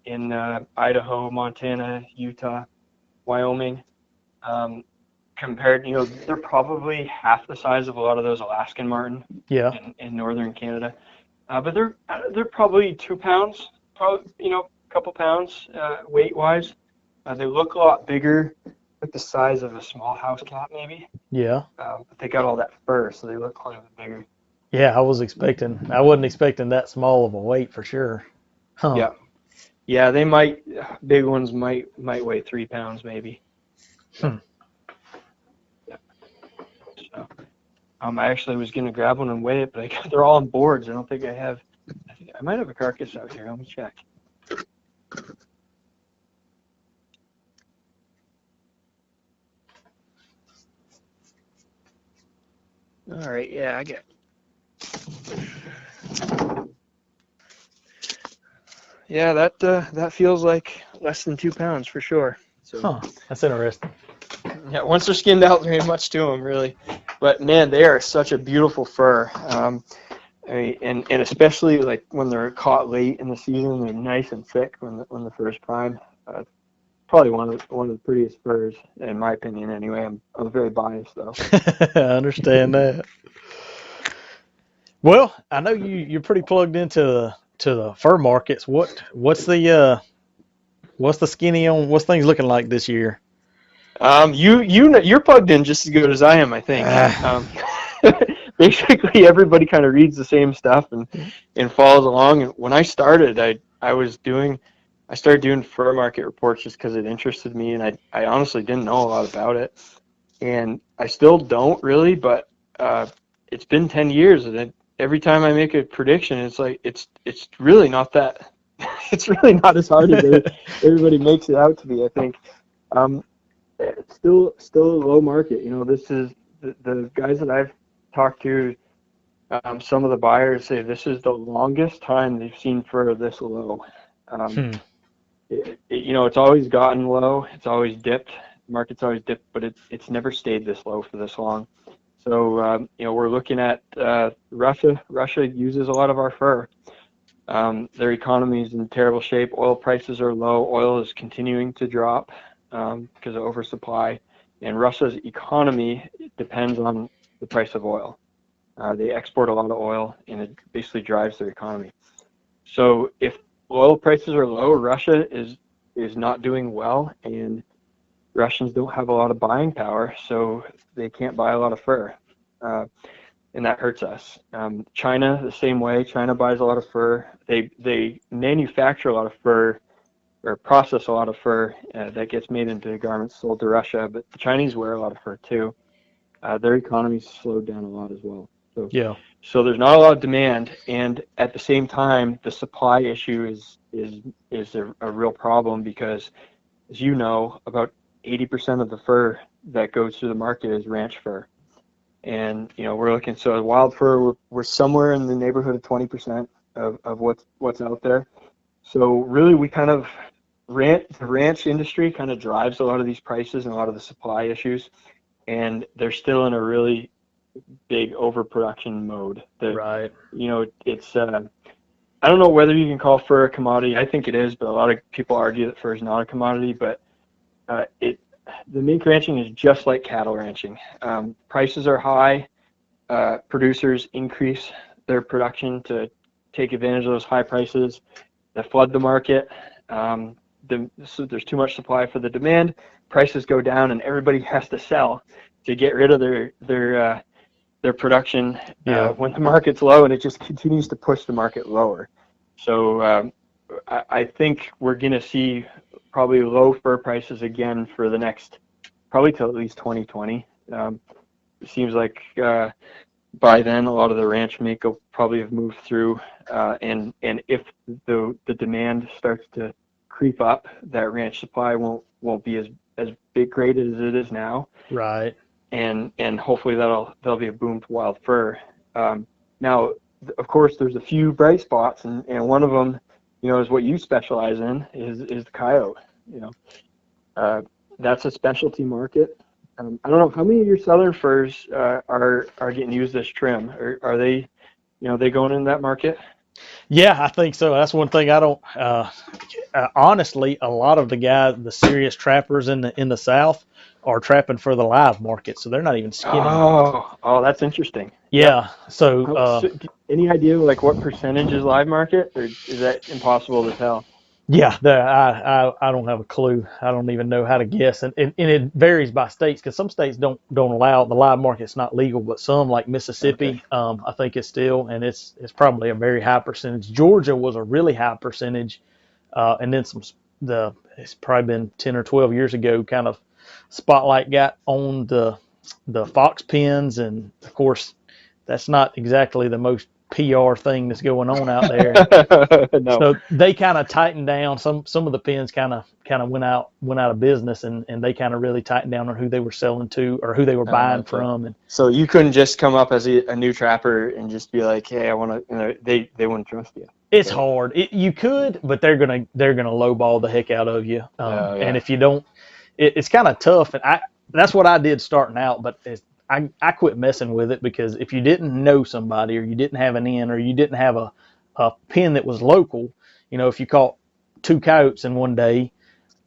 in Idaho, Montana, Utah, Wyoming. Compared, they're probably half the size of a lot of those Alaskan marten. Yeah. In northern Canada, but they're probably 2 pounds, probably a couple pounds weight wise. They look a lot bigger, like the size of a small house cat maybe. Yeah. But they got all that fur, so they look quite a bit bigger. Yeah, I wasn't expecting that small of a weight for sure. Huh. Yeah, big ones might weigh 3 pounds maybe. Hmm. Yeah. So, I actually was gonna grab one and weigh it, but they're all on boards. I don't think I have. I might have a carcass out here. Let me check. All right, yeah, I get. Yeah, that feels like less than 2 pounds for sure. So. Huh. That's interesting. Yeah, once they're skinned out, there ain't much to them really. But man, they are such a beautiful fur. And especially like when they're caught late in the season, they're nice and thick when the fur's prime. Probably one of the prettiest furs in my opinion. Anyway, I'm very biased though. I understand that. Well, I know you're pretty plugged into the fur markets. What's the skinny on? What's things looking like this year? You're plugged in just as good as I am, I think. Basically, everybody kind of reads the same stuff and follows along. And when I started, I started doing fur market reports just because it interested me, and I honestly didn't know a lot about it, and I still don't really. But it's been 10 years, and every time I make a prediction, it's like it's really not that. It's really not as hard as everybody makes it out to be. I think it's still a low market. This is the guys that I've talked to. Some of the buyers say this is the longest time they've seen fur this low. It's always gotten low. It's always dipped. The market's always dipped, but it's never stayed this low for this long. So we're looking at Russia. Russia uses a lot of our fur. Their economy is in terrible shape. Oil prices are low. Oil is continuing to drop because of oversupply. And Russia's economy depends on the price of oil. They export a lot of oil, and it basically drives their economy. So if oil prices are low, Russia is not doing well, and Russians don't have a lot of buying power, so they can't buy a lot of fur, and that hurts us. China, the same way. China buys a lot of fur. They manufacture a lot of fur, or process a lot of fur that gets made into garments sold to Russia, but the Chinese wear a lot of fur too. Their economy's slowed down a lot as well. So there's not a lot of demand, and at the same time, the supply issue is a real problem because, as you know, about 80% of the fur that goes through the market is ranch fur, and we're looking. So wild fur, we're somewhere in the neighborhood of 20% of what's out there. So really, we kind of the ranch industry kind of drives a lot of these prices and a lot of the supply issues, and they're still in a really big overproduction mode. Right. It's I don't know whether you can call fur a commodity. I think it is, but a lot of people argue that fur is not a commodity. But the mink ranching is just like cattle ranching. Prices are high. Producers increase their production to take advantage of those high prices that flood the market. So there's too much supply for the demand. Prices go down, and everybody has to sell to get rid of their production when the market's low, and it just continues to push the market lower. So I think we're going to see probably low fur prices again for the next, probably till at least 2020. It seems like by then a lot of the ranch mink will probably have moved through, and if the demand starts to creep up, that ranch supply won't be as great as it is now. Right. And hopefully that'll be a boom for wild fur. Now, of course, there's a few bright spots, and one of them, is what you specialize in is the coyote. That's a specialty market. I don't know how many of your southern furs are getting used as trim. Are they, they going in that market? Yeah, I think so. That's one thing I don't. Honestly, a lot of the guys, the serious trappers in the South, are trapping for the live market, so they're not even skinning. Oh, that's interesting. Yeah. Yep. So, any idea like what percentage is live market, or is that impossible to tell? yeah, I don't have a clue. I don't even know how to guess, and it varies by states because some states don't allow the live market. It's not legal, but some like Mississippi, Okay. I think it's still, and it's probably a very high percentage. Georgia was a really high percentage, and then it's probably been 10 or 12 years ago. Kind of spotlight got on the fox pens, and of course, that's not exactly the most PR thing that's going on out there. No. So they kind of tightened down. Some of the pens kind of went out of business, and they kind of really tightened down on who they were selling to or who they were buying from. And so you couldn't just come up as a new trapper and just be like, hey, I want to. They wouldn't trust you. It's hard. You could, but they're gonna lowball the heck out of you. And if you don't, it's kind of tough. And that's what I did starting out. But I quit messing with it because if you didn't know somebody, or you didn't have an in, or you didn't have a pen that was local, if you caught 2 coyotes in one day,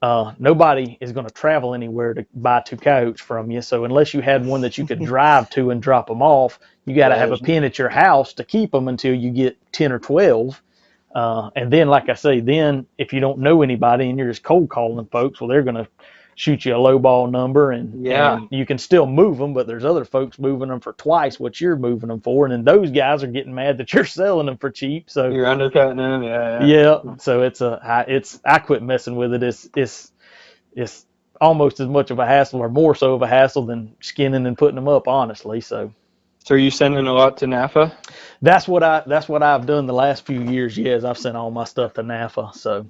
nobody is going to travel anywhere to buy 2 coyotes from you. So unless you had one that you could drive to and drop them off, you got to have a pen at your house to keep them until you get 10 or 12. And then, like I say, then if you don't know anybody and you're just cold calling folks, well, they're going to shoot you a low ball number, and you can still move them, but there's other folks moving them for twice what you're moving them for, and then those guys are getting mad that you're selling them for cheap. So you're undercutting them. Yeah. So I quit messing with it. It's almost as much of a hassle, or more so of a hassle, than skinning and putting them up, honestly. So So are you sending a lot to NAFA? That's what I've done the last few years. Yes, I've sent all my stuff to NAFA. So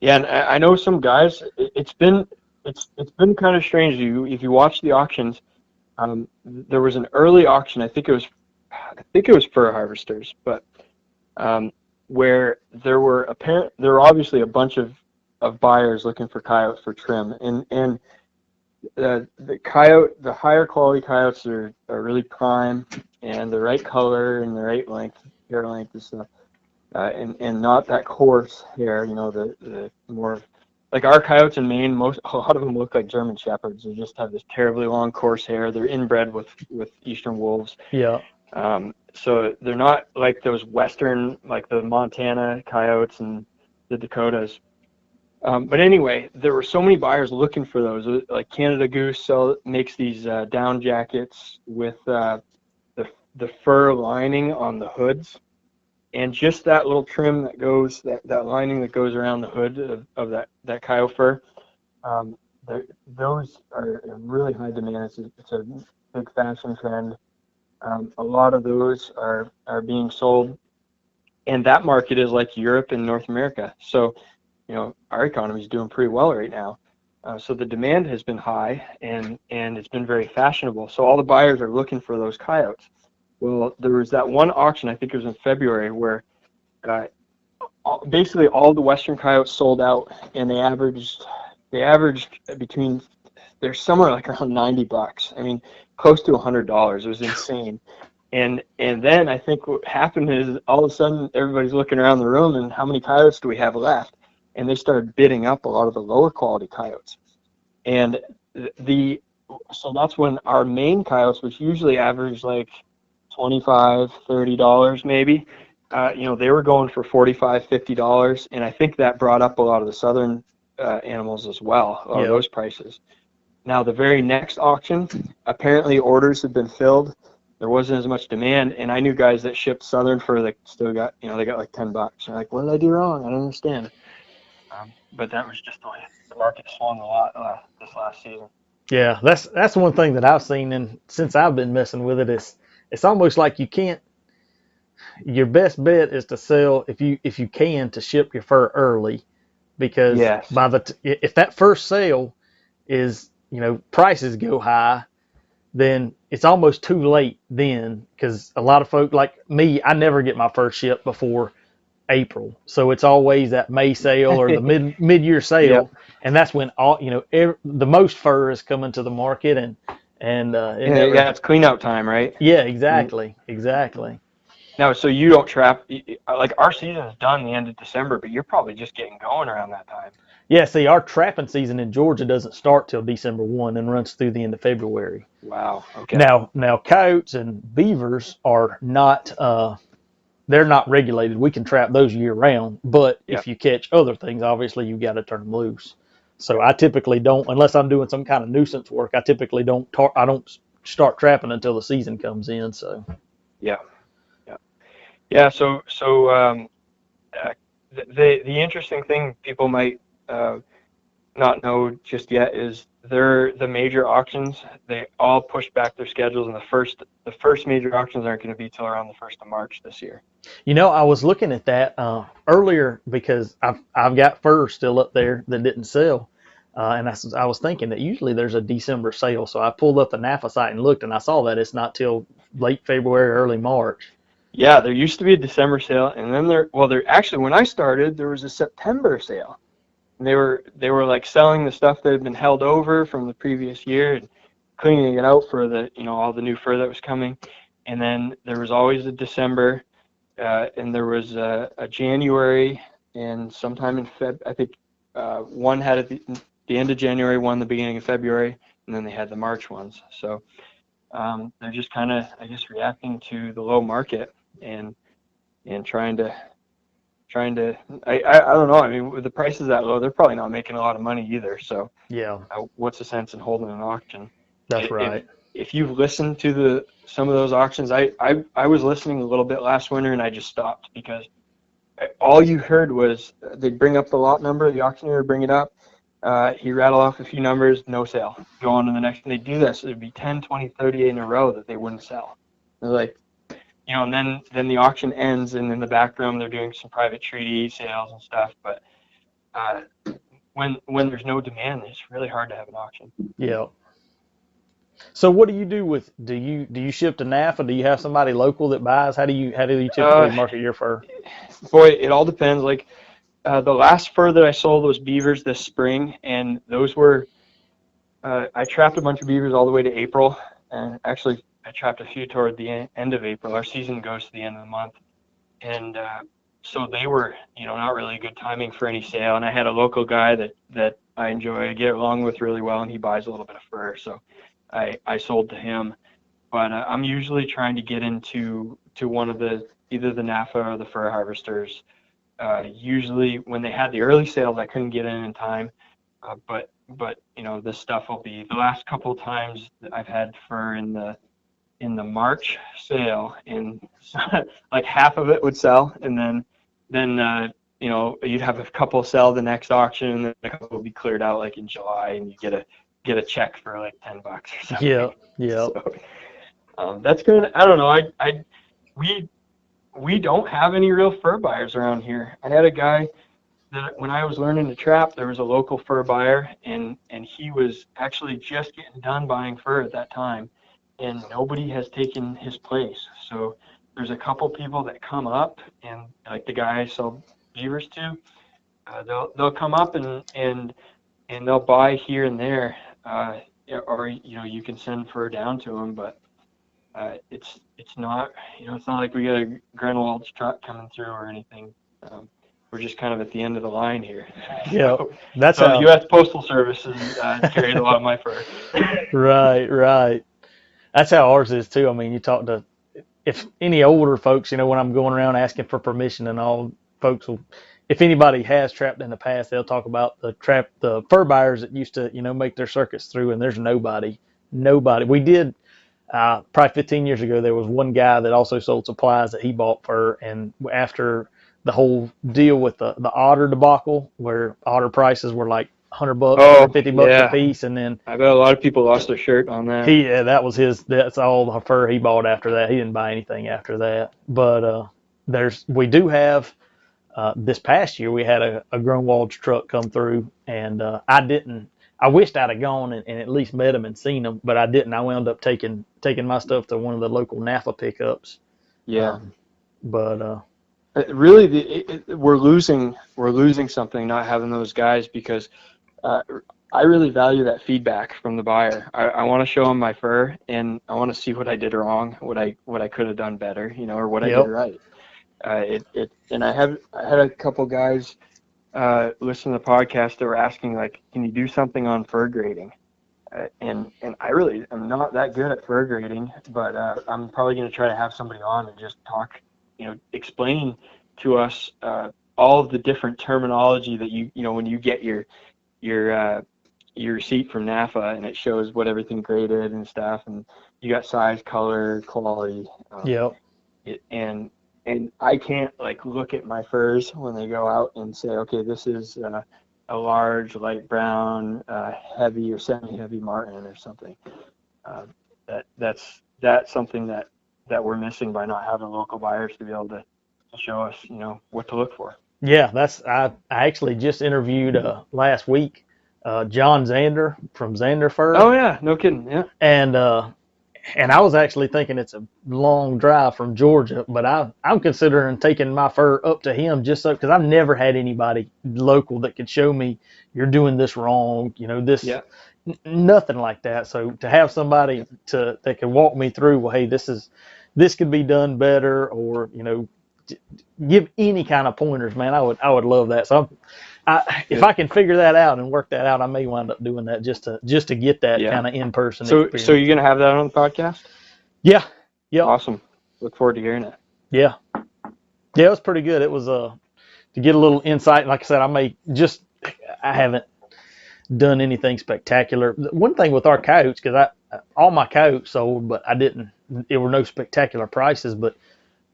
Yeah, and I know some guys. It's been kind of strange. If you watch the auctions, there was an early auction. I think it was fur harvesters, but where there were obviously a bunch of buyers looking for coyotes for trim, and the higher quality coyotes are really prime and the right color and the right length, hair length and stuff, and not that coarse hair. The more like our coyotes in Maine, a lot of them look like German shepherds. They just have this terribly long coarse hair. They're inbred with eastern wolves. yeah, So they're not like those western, like the Montana coyotes and the Dakotas. But anyway, there were so many buyers looking for those. Like Canada Goose makes these down jackets with the fur lining on the hoods, and just that little trim that lining that goes around the hood of that coyote fur. Um, those are in really high demand. It's a big fashion trend. A lot of those are being sold, and that market is like Europe and North America. So, our economy is doing pretty well right now. So the demand has been high, and it's been very fashionable. So all the buyers are looking for those coyotes. Well, there was that one auction, I think it was in February, where uh, basically all the Western coyotes sold out, and they averaged between, they're somewhere like around $90. I mean, close to $100. It was insane. And then I think what happened is all of a sudden everybody's looking around the room and how many coyotes do we have left? And they started bidding up a lot of the lower quality coyotes. And so that's when our Maine coyotes, which usually average like $25, $30 maybe, they were going for $45, $50. And I think that brought up a lot of the southern animals as well, a lot of those prices. Now, the very next auction, apparently orders had been filled. There wasn't as much demand, and I knew guys that shipped southern fur that still got, they got like $10. They're like, what did I do wrong? I don't understand. But that was just the way the market swung a lot this last season. yeah. That's one thing that I've seen, and since I've been messing with it, it's almost like you can't. Your best bet is to sell if you can to ship your fur early, because Yes. if that first sale is prices go high, then it's almost too late then, because a lot of folk like me, I never get my first ship before April, so it's always that May sale or the mid-year Yep. sale, and that's when all the most fur is coming to the market, and it never. Yeah, it's clean out time, right? Yeah, Mm. exactly. Now, so you don't trap, like our season is done the end of December, but you're probably just getting going around that time. Yeah, see, our trapping season in Georgia doesn't start till December 1 and runs through the end of February. Wow. Okay. Now coyotes and beavers are not they're not regulated. We can trap those year round, but Yep. if you catch other things, obviously you've got to turn them loose. So Yep. I typically don't, unless I'm doing some kind of nuisance work. I typically I don't start trapping until the season comes in. So Yeah. Yeah. Yeah. So the interesting thing people might not know just yet is the major auctions. They all pushed back their schedules, and the first major auctions aren't going to be till around the 1st of March this year. I was looking at that earlier because I've got fur still up there that didn't sell. And I was thinking that usually there's a December sale. So I pulled up the NAFA site and looked, and I saw that it's not till late February, early March. Yeah, there used to be a December sale, and then there actually, when I started, there was a September sale. And they were like selling the stuff that had been held over from the previous year and cleaning it out for all the new fur that was coming. And then there was always a December, and there was a January, and sometime in I think one had at the end of January, one the beginning of February, and then they had the March ones. So they're just kind of, I guess, reacting to the low market and trying to I don't know. I mean, with the prices that low, they're probably not making a lot of money either. So Yeah, what's the sense in holding an auction? that's If right. you've listened to some of those auctions, I was listening a little bit last winter, and I just stopped because all you heard was they'd bring up the lot number, the auctioneer would bring it up, he rattle off a few numbers, no sale. Go on to the next, and they do this. It'd be 10, 20, 30 in a row that they wouldn't sell. They're like, and then the auction ends, and in the back room they're doing some private treaty sales and stuff. But when there's no demand, it's really hard to have an auction. Yeah. So what do you do with? Do you ship to NAFA? Do you have somebody local that buys? How do you typically market your fur? Boy, it all depends. Like the last fur that I sold was beavers this spring, and those were I trapped a bunch of beavers all the way to April, and actually I trapped a few toward the end of April. Our season goes to the end of the month, and so they were, not really good timing for any sale. And I had a local guy that I enjoy, I get along with really well, and he buys a little bit of fur, so I sold to him. But I'm usually trying to get into one of either the NAFA or the fur harvesters. Usually when they had the early sales, I couldn't get in time, but this stuff will be the last couple of times that I've had fur in the March sale, and like half of it would sell, and then you'd have a couple sell the next auction, and then a couple will be cleared out like in July, and you get a check for like $10 or something. Yeah. So, that's good. I don't know. We don't have any real fur buyers around here. I had a guy that when I was learning to trap, there was a local fur buyer, and he was actually just getting done buying fur at that time, and nobody has taken his place. So there's a couple people that come up, and like the guy I sell beavers to, they'll come up and they'll buy here and there, or you can send fur down to them, but it's not it's not like we got a Grunwald's truck coming through or anything. We're just kind of at the end of the line here. Yeah, So how. the U.S. Postal Service carries a lot of my fur. Right. That's how ours is too. I mean, you talk to if any older folks, when I'm going around asking for permission and all, folks will, if anybody has trapped in the past, they'll talk about the fur buyers that used to, make their circuits through, and there's nobody. We did, probably 15 years ago, there was one guy that also sold supplies that he bought fur, and after the whole deal with the otter debacle, where otter prices were like $100, $150 a piece, and then I bet a lot of people lost their shirt on that. That's all the fur he bought after that. He didn't buy anything after that. But we do have, this past year we had a Grunwald's truck come through, and I wished I'd have gone and at least met him and seen him, but I didn't. I wound up taking my stuff to one of the local NAFA pickups. Yeah. But really, we're losing something not having those guys, because I really value that feedback from the buyer. I want to show them my fur, and I want to see what I did wrong, what I could have done better, or what I did right. And I had a couple guys listen to the podcast that were asking, like, can you do something on fur grading? And I really am not that good at fur grading, but I'm probably going to try to have somebody on and just talk, explain to us all of the different terminology that when you get your receipt from NAFA, and it shows what everything graded and stuff, and you got size, color, quality. And I can't look at my furs when they go out and say, okay, this is a large, light brown, heavy or semi-heavy Marten or something. That's something that we're missing by not having local buyers to be able to show us, what to look for. Yeah, I actually just interviewed last week John Zander from Zander Fur. Oh yeah, no kidding. Yeah. And I was actually thinking it's a long drive from Georgia, but I'm considering taking my fur up to him just so, because I've never had anybody local that could show me you're doing this wrong, nothing like that. So to have somebody that can walk me through, well, hey, this could be done better, or give any kind of pointers, man, I would love that. So if I can figure that out and work that out, I may wind up doing that just to get that kind of in-person experience. So you're gonna have that on the podcast? Yeah. Awesome. Look forward to hearing it. Yeah, it was pretty good. It was to get a little insight. Like I said, I haven't done anything spectacular. One thing with our coyotes, because all my coyotes sold, but there were no spectacular prices, but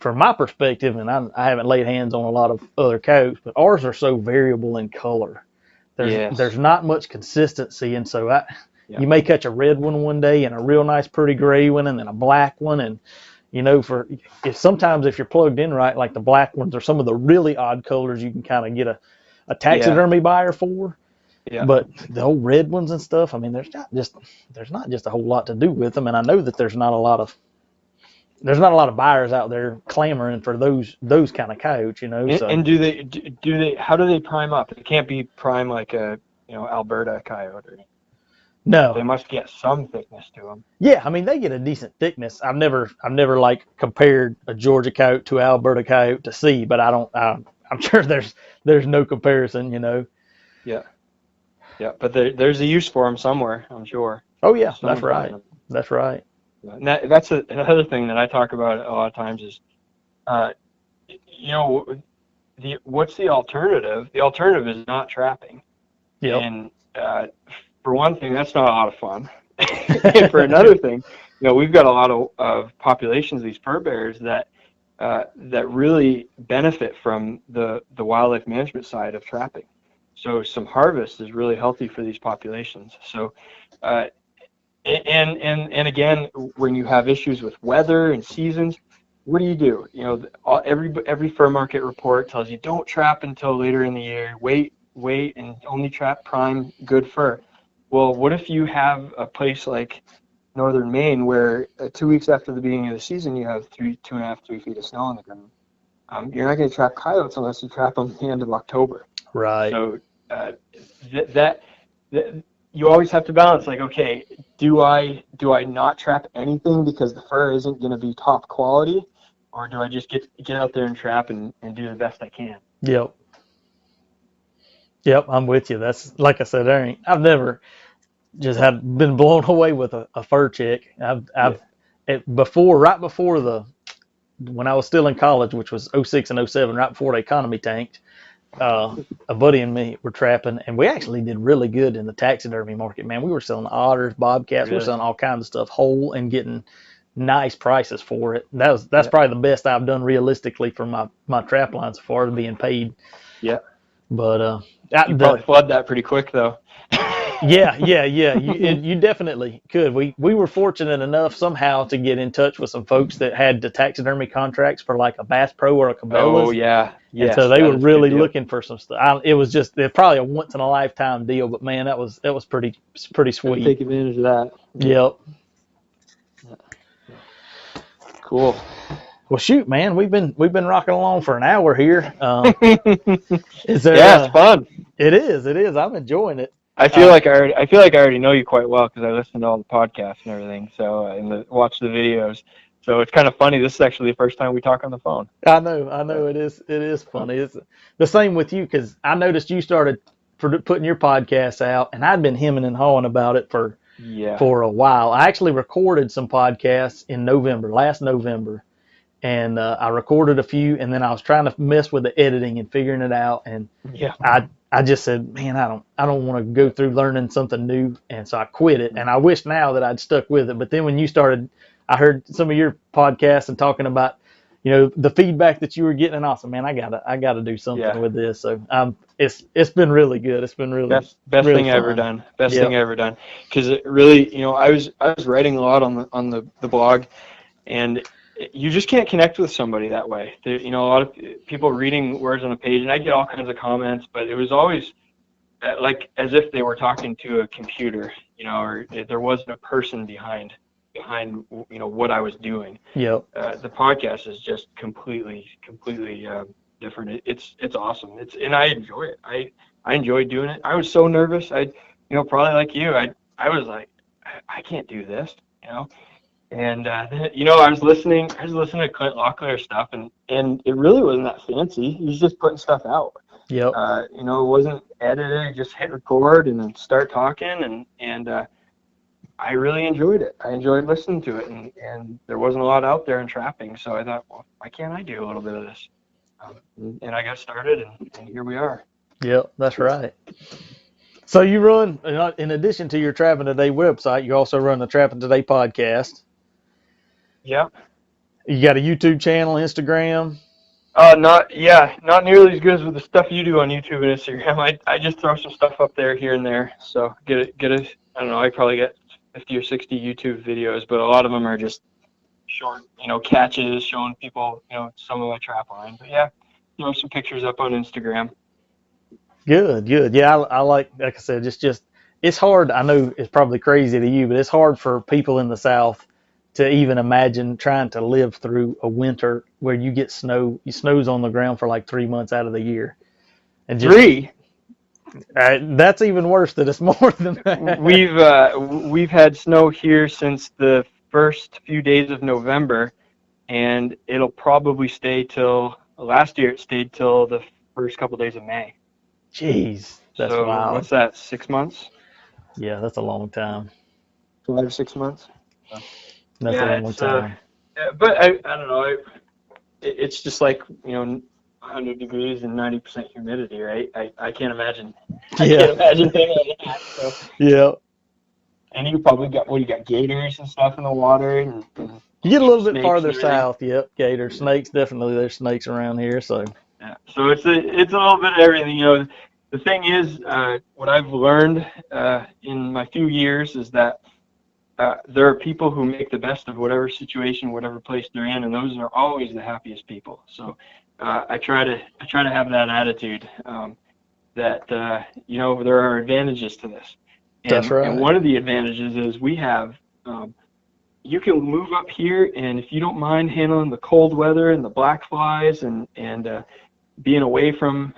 from my perspective, and I haven't laid hands on a lot of other coyotes, but ours are so variable in color. There's not much consistency, and so you may catch a red one day and a real nice pretty gray one, and then a black one, and you know, if you're plugged in right, like the black ones or some of the really odd colors, you can kind of get a taxidermy buyer for. Yeah. But the old red ones and stuff, I mean, there's not just a whole lot to do with them, and I know that there's not a lot of buyers out there clamoring for those kind of coyotes, you know. And do they how do they prime up? It can't be prime like a Alberta coyote. No. They must get some thickness to them. Yeah, I mean they get a decent thickness. I've never like compared a Georgia coyote to an Alberta coyote to see, but I'm sure there's no comparison, you know. Yeah. Yeah, but there's a use for them somewhere, I'm sure. Oh yeah, that's right. That's right. And that's another thing that I talk about a lot of times is, what's the alternative? The alternative is not trapping. Yep. And for one thing, that's not a lot of fun. And for another thing, we've got a lot of populations of these fur bears that really benefit from the wildlife management side of trapping. So some harvest is really healthy for these populations. So, and again, when you have issues with weather and seasons, what do? Every fur market report tells you don't trap until later in the year. Wait, and only trap prime good fur. Well, what if you have a place like northern Maine where 2 weeks after the beginning of the season you have 2.5, 3 feet of snow on the ground? You're not going to trap coyotes unless you trap them at the end of October. Right. So that you always have to balance. Like, okay, do I not trap anything because the fur isn't going to be top quality, or do I just get out there and trap and do the best I can? Yep, I'm with you. That's like I said, I've never just been blown away with a fur chick. Right before when I was still in college, which was 06 and 07, right before the economy tanked, a buddy and me were trapping, and we actually did really good in the taxidermy market. Man, we were selling otters, bobcats, we were selling all kinds of stuff whole and getting nice prices for it. That's probably the best I've done realistically for my trap line so far, being paid. Yeah. But you probably flood that pretty quick though. Yeah. You definitely could. We were fortunate enough somehow to get in touch with some folks that had the taxidermy contracts for like a Bass Pro or a Cabela's. Oh yeah, and so they were really looking for some stuff. It was probably a once in a lifetime deal, but man, that was pretty sweet. Take advantage of that. Yep. Cool. Well, shoot, man, we've been rocking along for an hour here. Is there? Yeah, it's fun. It is. I'm enjoying it. I feel like I already know you quite well because I listen to all the podcasts and everything. So and watch the videos. So it's kind of funny. This is actually the first time we talk on the phone. I know. It is funny. It's the same with you because I noticed you started putting your podcast out, and I'd been hemming and hawing about it for a while. I actually recorded some podcasts in last November, and I recorded a few, and then I was trying to mess with the editing and figuring it out, and I just said, man, I don't want to go through learning something new, and so I quit it. And I wish now that I'd stuck with it. But then when you started, I heard some of your podcasts and talking about, the feedback that you were getting, and I said, man, I gotta do something with this. So it's been really good. It's been really best really thing I ever done. Best thing I ever done. Because it really, I was writing a lot on the blog, and you just can't connect with somebody that way. A lot of people reading words on a page, and I get all kinds of comments, but it was always like as if they were talking to a computer, or there wasn't a person behind what I was doing. Yep. The podcast is just completely different. It's awesome. And I enjoy it. I enjoy doing it. I was so nervous. Probably like you. I was like, I can't do this. And I was listening to Clint Locklear stuff, and it really wasn't that fancy. He was just putting stuff out. Yep. It wasn't edited. Just hit record and then start talking, and I really enjoyed it. I enjoyed listening to it, and there wasn't a lot out there in trapping, so I thought, well, why can't I do a little bit of this? And I got started, and here we are. Yep, that's right. So you run, in addition to your Trapping Today website, you also run the Trapping Today podcast. Yeah. You got a YouTube channel, Instagram? Not nearly as good as with the stuff you do on YouTube and Instagram. I just throw some stuff up there here and there. So get I don't know, I probably get 50 or 60 YouTube videos, but a lot of them are just short, catches, showing people, some of my trap line. But yeah, some pictures up on Instagram. Good, good. Yeah, I like I said, just it's hard. I know it's probably crazy to you, but it's hard for people in the South to even imagine trying to live through a winter where you get snow. You snows on the ground for like 3 months out of the year, and just 3. that's even worse. That it's more than that. We've had snow here since the first few days of November, and it'll probably stay till last year. It stayed till the first couple days of May. Jeez, that's So wild. what's that? 6 months? Yeah, that's a long time. 5 or 6 months? That's a Yeah, long time. but I don't know. It's just like 100 degrees and 90% humidity, right? I can't imagine. I Yeah, can't imagine things like that. So, yeah. and you probably got gators and stuff in the water and You get a little bit snakes and farther everything. south. Yep, gators, snakes. Definitely, there's snakes around here. So Yeah. So it's a little bit of everything. The thing is, what I've learned in my few years is that there are people who make the best of whatever situation, whatever place they're in, and those are always the happiest people. So I try to have that attitude that there are advantages to this, that's and right. one of the advantages is we have. You can move up here, and if you don't mind handling the cold weather and the black flies and being away from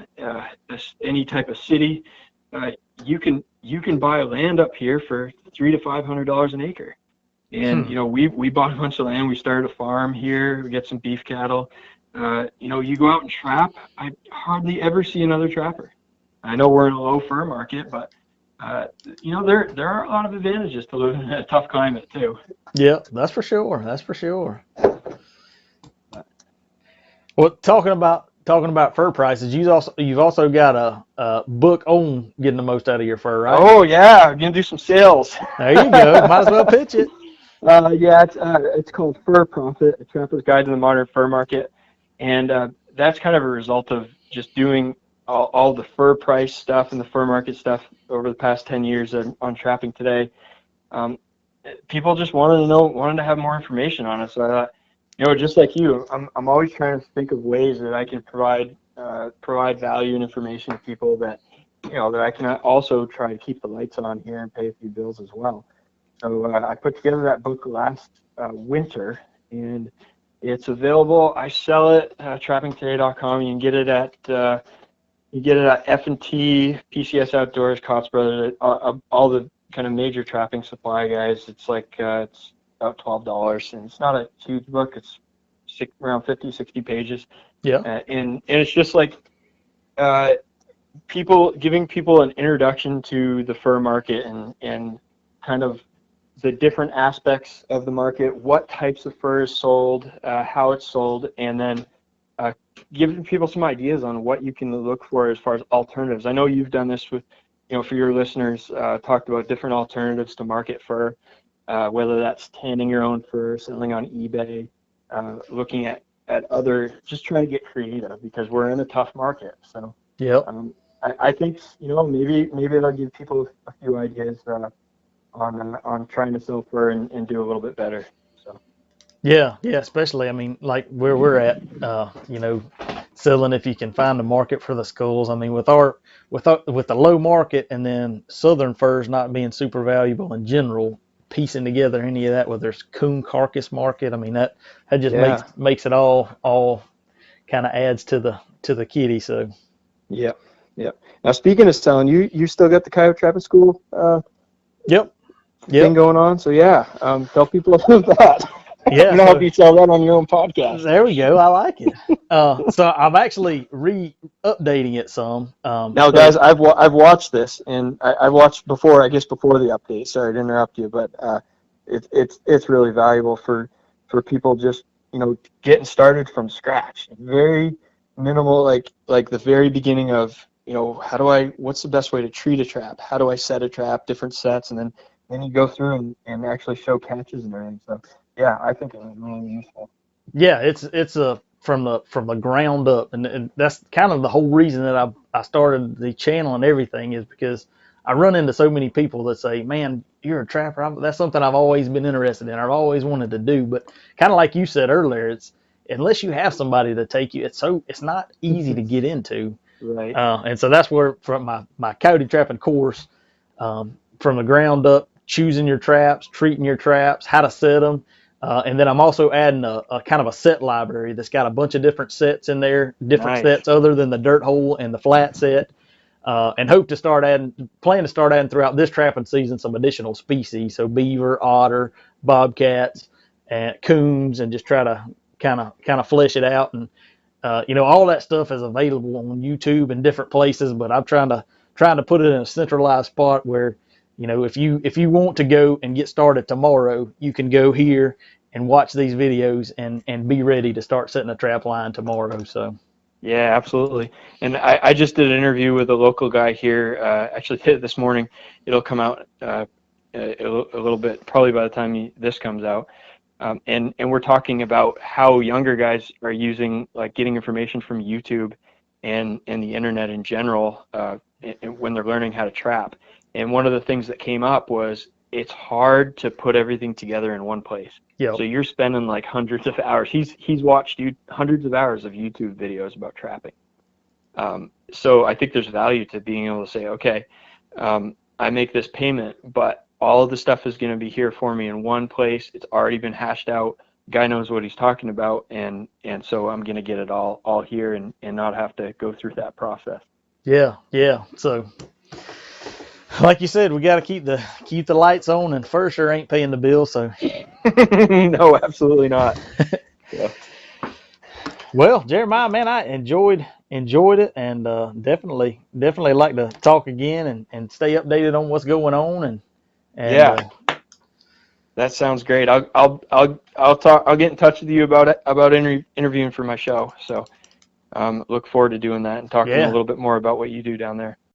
any type of city, uh, you can buy land up here for $300 to $500 an acre. And Hmm. we bought a bunch of land. We started a farm here. We get some beef cattle. You go out and trap. I hardly ever see another trapper. I know we're in a low fur market, but there are a lot of advantages to living in a tough climate too. Yep, that's for sure. That's for sure. Well, talking about fur prices, you've also got a book on getting the most out of your fur, right? Oh yeah, we're gonna do some sales. There you go. Might as well pitch it. Yeah, it's called Fur Profit, a trapper's guide to the modern fur market, and that's kind of a result of just doing all the fur price stuff and the fur market stuff over the past 10 years on Trapping Today. Um, People just wanted to have more information on it. So I thought, just like you, I'm always trying to think of ways that I can provide value and information to people that that I can also try to keep the lights on here and pay a few bills as well. So I put together that book last winter, and it's available. I sell it trappingtoday.com. You can get it at F&T, PCS Outdoors, Cots Brothers, all the kind of major trapping supply guys. It's like it's about $12, and it's not a huge book. It's around 50, 60 pages, Yeah. and it's just like uh, giving people an introduction to the fur market and kind of the different aspects of the market, what types of fur is sold, how it's sold, and then uh, giving people some ideas on what you can look for as far as alternatives. I know you've done this with, for your listeners, talked about different alternatives to market fur, whether that's tanning your own fur, selling on eBay, looking at other, just trying to get creative because we're in a tough market. So Yep. I think, maybe it'll give people a few ideas on trying to sell fur and do a little bit better. So Yeah. Yeah. Especially, I mean, like where we're at, selling if you can find a market for the schools. I mean, with the low market and then southern furs not being super valuable in general, piecing together any of that, whether it's coon carcass market, I mean that just makes yeah, makes it all kind of adds to the kitty. So yeah, yeah. Now speaking of selling, you still got the Coyote Trapping School yep, thing yep, going on. So yeah, tell people about that. I'm yeah. gonna help So you sell that on your own podcast. there we go. I like it. So I'm actually updating it some. Now, So guys, I've watched this, and I've watched before. I guess before the update. Sorry to interrupt you, but it's really valuable for people just getting started from scratch. Very minimal, like the very beginning of what's the best way to treat a trap? How do I set a trap? Different sets, and then you go through and actually show catches and everything. So yeah, I think it was really useful. yeah, it's a from the ground up, and that's kind of the whole reason that I started the channel and everything is because I run into so many people that say, man, you're a trapper. That's something I've always been interested in. I've always wanted to do. But kind of like you said earlier, it's unless you have somebody to take you, it's not easy to get into. Right. And so that's where from my coyote trapping course, from the ground up, choosing your traps, treating your traps, how to set them. And then I'm also adding a kind of a set library that's got a bunch of different sets in there, different Nice. sets other than the dirt hole and the flat set. And hope to plan to start adding throughout this trapping season some additional species. So beaver, otter, bobcats, and coons, and just try to kind of flesh it out. And all that stuff is available on YouTube and different places, but I'm trying to put it in a centralized spot where, if you want to go and get started tomorrow, you can go here and watch these videos and be ready to start setting a trap line tomorrow. So. Yeah, absolutely. And I just did an interview with a local guy here. Actually did it this morning. It'll come out a little bit, probably by the time this comes out. And we're talking about how younger guys are using, like, getting information from YouTube and the internet in general when they're learning how to trap. And one of the things that came up was it's hard to put everything together in one place. Yep. So you're spending like hundreds of hours. He's watched hundreds of hours of YouTube videos about trapping. So I think there's value to being able to say, okay, I make this payment, but all of the stuff is going to be here for me in one place. It's already been hashed out. Guy knows what he's talking about, and so I'm going to get it all here and not have to go through that process. Yeah. So, like you said, we got to keep the lights on, and fur sure ain't paying the bill. So. No, absolutely not. Yeah. Well, Jeremiah, man, I enjoyed it, and definitely like to talk again and stay updated on what's going on. And yeah, that sounds great. I'll talk. I'll get in touch with you about interviewing for my show. So look forward to doing that and talking a little bit more about what you do down there.